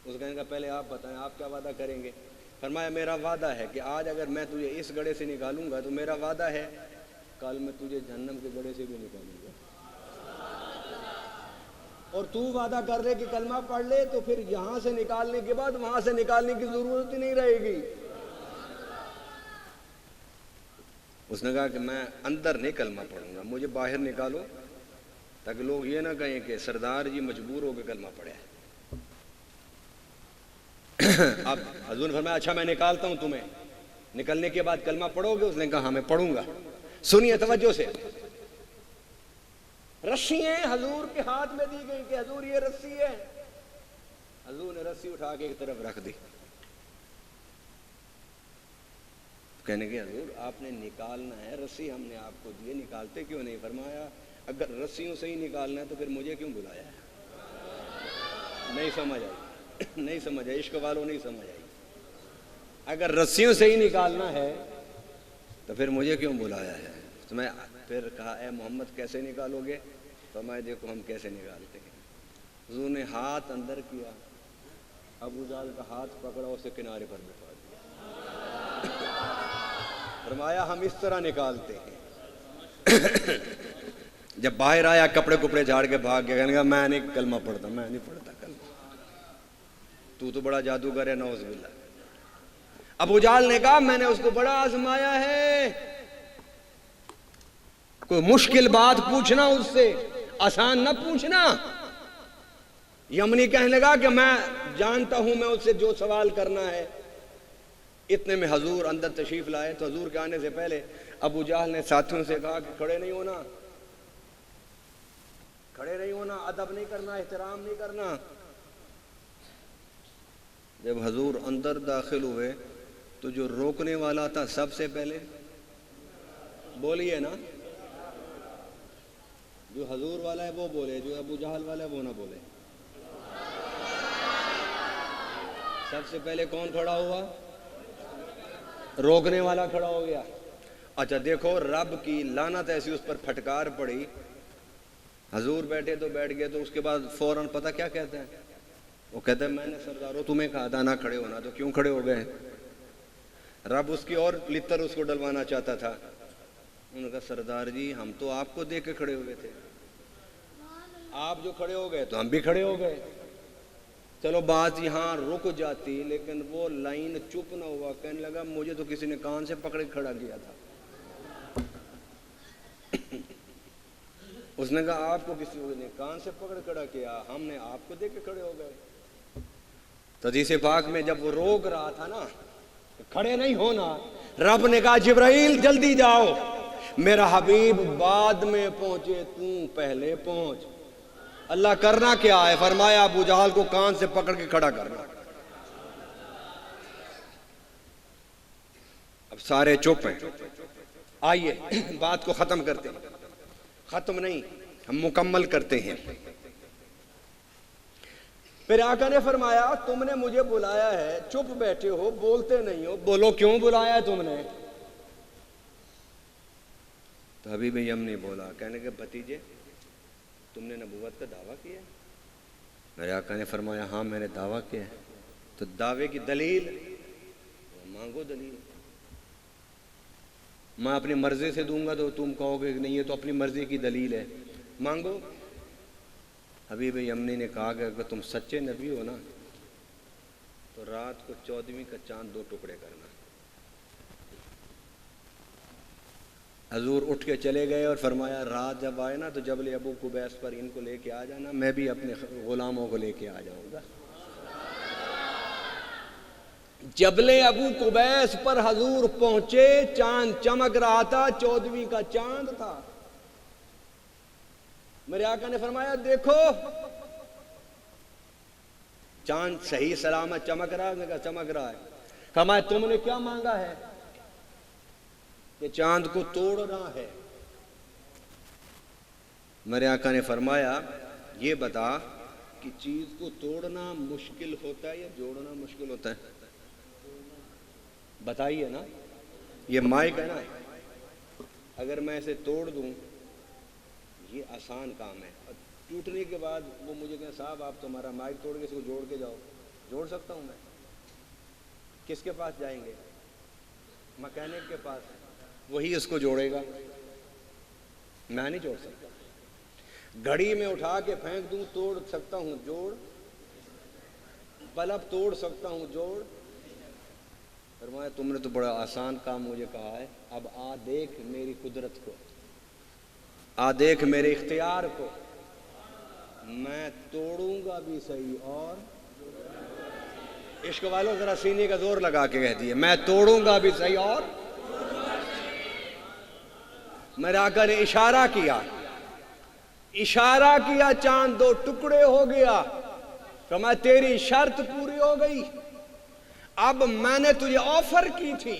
اس کہنے کا پہلے آپ بتائیں آپ کیا وعدہ کریں گے؟ فرمایا میرا وعدہ ہے کہ آج اگر میں تجھے اس گڑھے سے نکالوں گا تو میرا وعدہ ہے کل میں تجھے جہنم کے گڑھے سے بھی نکالوں گا. اور تو وعدہ کر لے کہ کلمہ پڑھ لے تو پھر یہاں سے نکالنے کے بعد وہاں سے نکالنے کی ضرورت ہی نہیں رہے گی. اس نے کہا کہ میں اندر نہیں کلمہ پڑھوں گا، مجھے باہر نکالو تاکہ لوگ یہ نہ کہیں کہ سردار جی مجبور ہو کے کلمہ پڑھے. اب حضور نے فرمایا اچھا میں نکالتا ہوں تمہیں، نکلنے کے بعد کلمہ پڑھو گے؟ اس نے کہا ہاں میں پڑھوں گا. سنیے توجہ سے، رسیاں حضور کے ہاتھ میں دی گئی کہ حضور یہ رسی ہے. حضور نے رسی اٹھا کے ایک طرف رکھ دی. کہنے کے حضور آپ نے نکالنا ہے، رسی ہم نے آپ کو دی، نکالتے کیوں نہیں؟ فرمایا اگر رسیوں سے ہی نکالنا ہے تو پھر مجھے کیوں بلایا ہے؟ نہیں سمجھ آئی، نہیں سمجھ آئی، عشق والوں نہیں سمجھ آئی. اگر رسیوں سے ہی نکالنا ہے تو پھر مجھے کیوں بلایا ہے؟ تو میں پھر کہا اے محمد کیسے نکالو گے؟ فرمایا دیکھو ہم کیسے نکالتے ہیں. حضور نے ہاتھ اندر کیا، ابو جہل کا ہاتھ پکڑا، اسے کنارے پر بٹھا دیا. فرمایا ہم اس طرح نکالتے ہیں. جب باہر آیا کپڑے کپڑے جھاڑ کے بھاگ گیا، کہنے لگا میں نہیں کلمہ پڑھتا، میں نہیں پڑھتا کلمہ، تو بڑا جادوگر ہے، نعوذ باللہ. ابو جہل نے کہا میں نے اس کو بڑا آزمایا ہے، کوئی مشکل بات پوچھنا اس سے، آسان نہ پوچھنا. یمنی کہنے لگا کہ میں جانتا ہوں میں اس سے جو سوال کرنا ہے. اتنے میں حضور اندر تشریف لائے تو حضور کے آنے سے پہلے ابو جہل نے ساتھیوں سے کہا کہ کھڑے نہیں ہونا، کھڑے نہیں ہونا، ادب نہیں کرنا، احترام نہیں کرنا. جب حضور اندر داخل ہوئے تو جو روکنے والا تھا سب سے پہلے بولیے نا، جو حضور والا ہے وہ بولے، جو ابو جہل والا ہے وہ نہ بولے. سب سے پہلے کون کھڑا ہوا؟ روکنے والا کھڑا ہو گیا. اچھا دیکھو رب کی لعنت ایسی اس پر پھٹکار پڑی. حضور بیٹھے تو بیٹھ گئے، تو اس کے بعد فوراً پتہ کیا کہتے ہیں؟ وہ کہتے ہیں میں نے سرداروں تمہیں کہا تھا نہ کھڑے ہونا، تو کیوں کھڑے ہو گئے؟ رب اس کی اور لتر اس کو ڈلوانا چاہتا تھا. انہوں نے کہا سردار جی ہم تو آپ کو دیکھ کے کھڑے ہوئے تھے، آپ جو کھڑے ہو گئے تو ہم بھی کھڑے ہو گئے. چلو بات یہاں رک جاتی، لیکن وہ لائن چپ نہ ہوا. کہنے لگا مجھے تو کسی نے کان سے پکڑے کھڑا کیا تھا. اس نے کہا آپ کو کسی نے کان سے پکڑ کھڑا کیا، ہم نے آپ کو دیکھ کے کھڑے ہو گئے. تو حدیث پاک میں جب وہ روک رہا تھا نا کھڑے نہیں ہونا، رب نے کہا جبرائیل جلدی جاؤ، میرا حبیب بعد میں پہنچے، تو پہلے پہنچ. اللہ کرنا کیا ہے؟ فرمایا ابو جہل کو کان سے پکڑ کے کھڑا کرنا. اب سارے چپ ہیں. آئیے بات کو ختم کرتے ہیں. ختم نہیں، ہم مکمل کرتے ہیں. پھر آقا نے فرمایا تم نے مجھے بلایا ہے، چپ بیٹھے ہو، بولتے نہیں ہو، بولو کیوں بلایا ہے تم نے؟ تو حبیب یمنی بولا، کہنے کے بھتیجے تم نے نبوت کا دعویٰ کیا ہے؟ میرے آقا نے فرمایا ہاں میں نے دعویٰ کیا ہے. تو دعوے کی دلیل مانگو. دلیل میں اپنی مرضی سے دوں گا تو تم کہو گے کہ نہیں یہ تو اپنی مرضی کی دلیل ہے، مانگو. حبیب یمنی نے کہا کہ اگر تم سچے نبی ہو نا تو رات کو 14ویں کا چاند 2 ٹکڑے کرنا. حضور اٹھ کے چلے گئے اور فرمایا رات جب آئے نا تو جبل ابو قبیس پر ان کو لے کے آ جانا، میں بھی اپنے غلاموں کو لے کے آ جاؤں گا. جبل ابو قبیس پر حضور پہنچے، چاند چمک رہا تھا، 14ویں کا چاند تھا. میرے آقا نے فرمایا دیکھو چاند صحیح سلامت چمک رہا ہے. کہا چمک رہا ہے. فرمایا تم نے کیا مانگا ہے؟ کہ چاند کو توڑنا ہے. میرے آقا نے فرمایا یہ بتا کی چیز کو توڑنا مشکل ہوتا ہے یا جوڑنا مشکل ہوتا ہے؟ بتائیے نا. یہ مائک ہے نا، اگر میں اسے توڑ دوں یہ آسان کام ہے، اور ٹوٹنے کے بعد وہ مجھے کہیں صاحب آپ تو ہمارا مائک توڑ کے اس کو جوڑ کے جاؤ. جوڑ سکتا ہوں میں؟ کس کے پاس جائیں گے؟ مکینک کے پاس، وہی اس کو جوڑے گا، میں نہیں جوڑ سکتا. گھڑی میں اٹھا کے پھینک دوں توڑ سکتا ہوں جوڑ، بلب توڑ سکتا ہوں جوڑ. فرمایا تم نے تو بڑا آسان کام مجھے کہا ہے، اب آ دیکھ میری قدرت کو، آ دیکھ میرے اختیار کو. میں توڑوں گا بھی صحیح اور عشق والوں ذرا سینے کا زور لگا کے کہہ دیے، میں توڑوں گا بھی صحیح اور. میرے آقا نے اشارہ کیا، اشارہ کیا، چاند دو ٹکڑے ہو گیا. فرمایا تیری شرط پوری ہو گئی. اب میں نے تجھے آفر کی تھی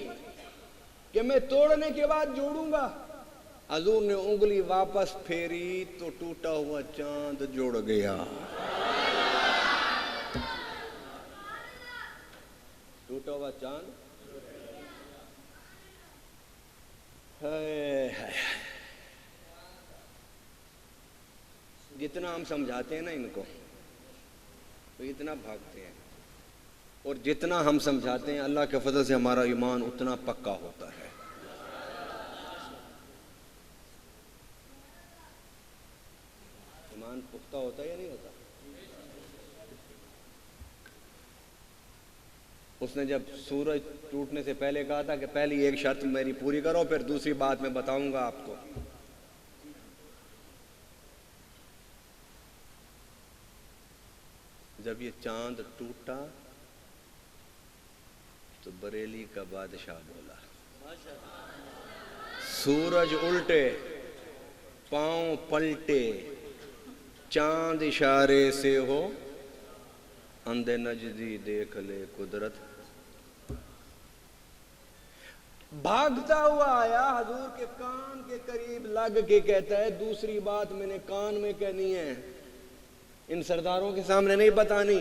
کہ میں توڑنے کے بعد جوڑوں گا. حضور نے انگلی واپس پھیری تو ٹوٹا ہوا چاند جڑ گیا. ٹوٹا ہوا چاند. جتنا ہم سمجھاتے ہیں نا ان کو تو اتنا بھاگتے ہیں، اور جتنا ہم سمجھاتے ہیں اللہ کے فضل سے ہمارا ایمان اتنا پکا ہوتا ہے. ایمان پختہ ہوتا ہے یا نہیں ہوتا؟ اس نے جب سورج ٹوٹنے سے پہلے کہا تھا کہ پہلی ایک شرط میری پوری کرو پھر دوسری بات میں بتاؤں گا آپ کو. جب یہ چاند ٹوٹا تو بریلی کا بادشاہ بولا، سورج الٹے پاؤں پلٹے چاند اشارے سے ہو اندھے نجدی دیکھ لے قدرت. بھاگتا ہوا آیا حضور کے کان کے قریب لگ کے کہتا ہے دوسری بات میں نے کان میں کہنی ہے، ان سرداروں کے سامنے نہیں بتانی.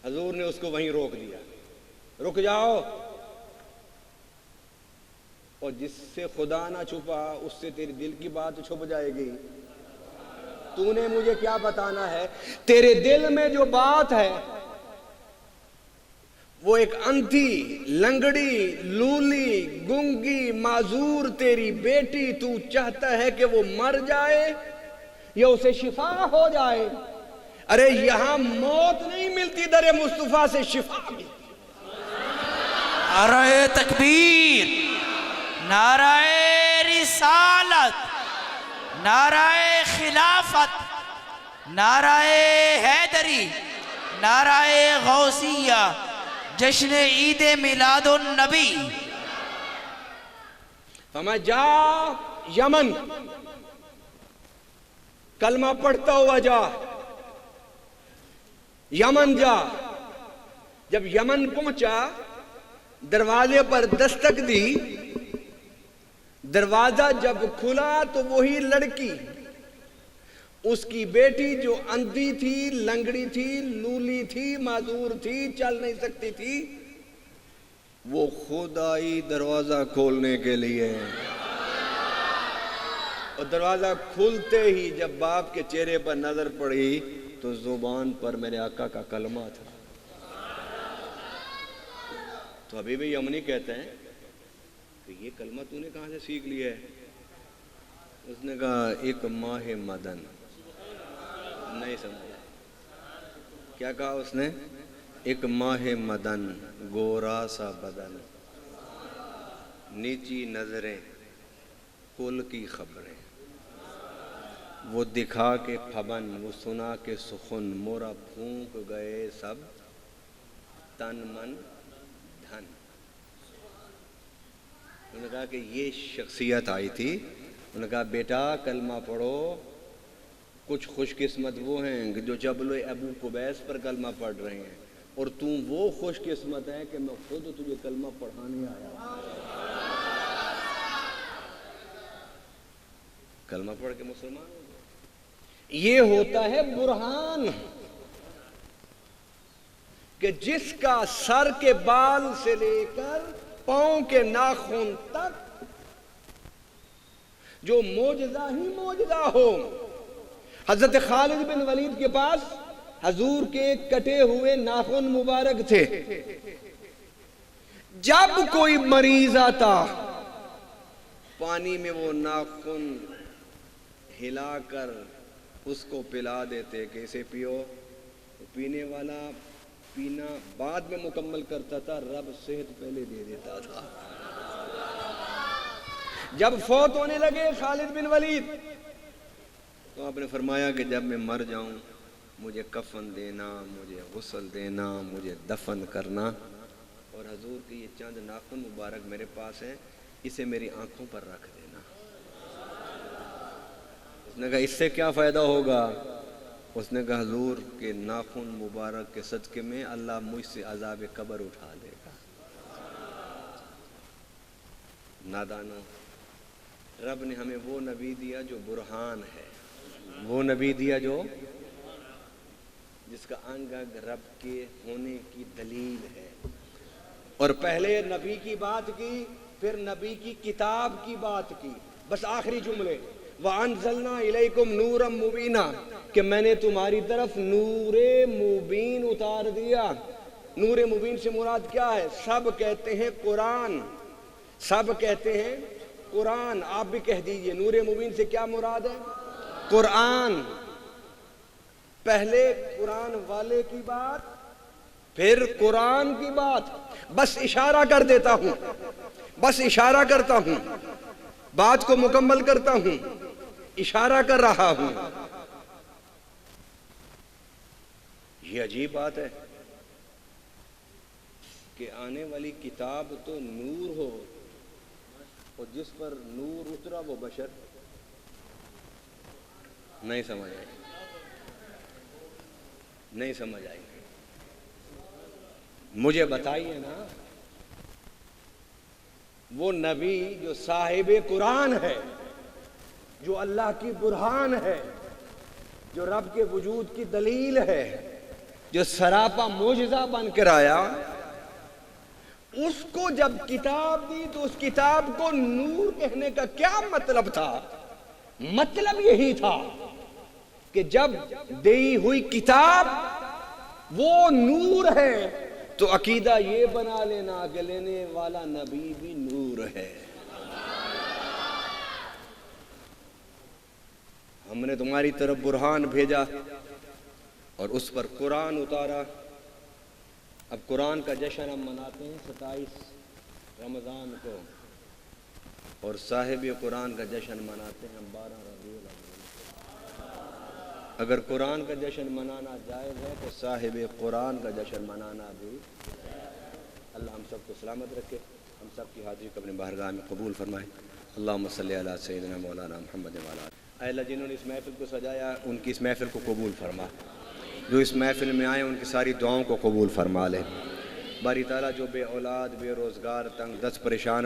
حضور نے اس کو وہیں روک دیا، رک جاؤ. اور جس سے خدا نہ چھپا اس سے تیری دل کی بات چھپ جائے گی. تو نے مجھے کیا بتانا ہے؟ تیرے دل میں جو بات ہے وہ ایک اندھی لنگڑی لولی گنگی معذور تیری بیٹی، تو چاہتا ہے کہ وہ مر جائے یا اسے شفا ہو جائے. ارے یہاں موت نہیں ملتی، در مصطفیٰ سے شفا ملتی. نعرہ تکبیر، نعرہ رسالت، نعرہ خلافت، نعرہ حیدری، نعرہ غوثیہ، جشن عید میلاد النبی. فرمایا جا یمن، کلمہ پڑھتا ہوا جا، یمن جا. جب یمن پہنچا دروازے پر دستک دی، دروازہ جب کھلا تو وہی لڑکی، اس کی بیٹی جو اندھی تھی، لنگڑی تھی، لولی تھی، معذور تھی، چل نہیں سکتی تھی، وہ خود آئی دروازہ کھولنے کے لیے. اور دروازہ کھلتے ہی جب باپ کے چہرے پر نظر پڑی تو زبان پر میرے آقا کا کلمہ تھا. تو ابھی بھی یمنی کہتے ہیں کہ یہ کلمہ تو نے کہاں سے سیکھ لیا ہے؟ اس نے کہا ایک ماہ مدن. نہیں سمجھا کیا کہا اس نے؟ ایک ماہ مدن، گورا سا بدن، نیچی نظریں، کل کی خبریں، وہ دکھا کے پھبن، وہ سنا کے سخن، مورا پھونک گئے سب تن من دھن. انہوں نے کہا کہ یہ شخصیت آئی تھی. انہوں نے کہا بیٹا کلمہ پڑھو. کچھ خوش قسمت وہ ہیں جو جبل ابو قبیس پر کلمہ پڑھ رہے ہیں، اور تم وہ خوش قسمت ہے کہ میں خود تجھے کلمہ پڑھانے آیا. کلمہ پڑھ کے مسلمان ہو گئے. یہ ہوتا ہے برہان، کہ جس کا سر کے بال سے لے کر پاؤں کے ناخن تک جو معجزہ ہی معجزہ ہو۔ حضرت خالد بن ولید کے پاس حضور کے کٹے ہوئے ناخن مبارک تھے، جب کوئی مریض آتا پانی میں وہ ناخن ہلا کر اس کو پلا دیتے کہ اسے پیو، پینے والا پینا بعد میں مکمل کرتا تھا، رب صحت پہلے دے دیتا تھا۔ جب فوت ہونے لگے خالد بن ولید تو آپ نے فرمایا کہ جب میں مر جاؤں مجھے کفن دینا، مجھے غسل دینا، مجھے دفن کرنا، اور حضور کی یہ چند ناخن مبارک میرے پاس ہیں، اسے میری آنکھوں پر رکھ دینا۔ اس نے کہا اس سے کیا فائدہ ہوگا؟ اس نے کہا حضور کے ناخن مبارک کے صدقے میں اللہ مجھ سے عذاب قبر اٹھا لے گا۔ نادانو، رب نے ہمیں وہ نبی دیا جو برہان ہے، وہ نبی دیا جو جس کا انگ انگ رب کے ہونے کی دلیل ہے، اور پہلے نبی کی بات کی، پھر نبی کی کتاب کی بات کی۔ بس آخری جملے، وَأَنزَلْنَا إِلَيْكُمْ نُورًا مُبِينًا، کہ میں نے تمہاری طرف نور مبین اتار دیا۔ نور مبین سے مراد کیا ہے؟ سب کہتے ہیں قرآن، سب کہتے ہیں قرآن، آپ بھی کہہ دیجئے نور مبین سے کیا مراد ہے؟ قرآن۔ پہلے قرآن والے کی بات، پھر قرآن کی بات۔ بس اشارہ کر دیتا ہوں، بس اشارہ کرتا ہوں، بات کو مکمل کرتا ہوں، اشارہ کر رہا ہوں۔ یہ عجیب بات ہے کہ آنے والی کتاب تو نور ہو، اور جس پر نور اترا وہ بشر نہیں سمجھ آئے، نہیں سمجھ آئے۔ مجھے بتائیے نا، وہ نبی جو صاحب قرآن ہے، جو اللہ کی برہان ہے، جو رب کے وجود کی دلیل ہے، جو سراپا معجزہ بن کر آیا، اس کو جب کتاب دی تو اس کتاب کو نور کہنے کا کیا مطلب تھا؟ مطلب یہی تھا کہ جب دی ہوئی کتاب وہ نور ہے تو عقیدہ یہ بنا لینا کہ لینے والا نبی بھی نور ہے۔ ہم نے تمہاری طرف برہان بھیجا اور اس پر قرآن اتارا۔ اب قرآن کا جشن ہم مناتے ہیں 27 رمضان کو، اور صاحب قرآن کا جشن مناتے ہیں ہم 12 ربیع الاول۔ اگر قرآن کا جشن منانا جائز ہے تو صاحب قرآن کا جشن منانا بھی۔ اللہ ہم سب کو سلامت رکھے، ہم سب کی حاضری کو اپنے بارگاہ میں قبول فرمائے۔ اللہم صلی علی سیدنا مولانا محمد وعلی۔ اے اللہ جنہوں نے اس محفل کو سجایا ان کی اس محفل کو قبول فرما، جو اس محفل میں آئے ان کی ساری دعاؤں کو قبول فرما لے۔ باری تعالیٰ جو بے اولاد، بے روزگار، تنگ دست پریشان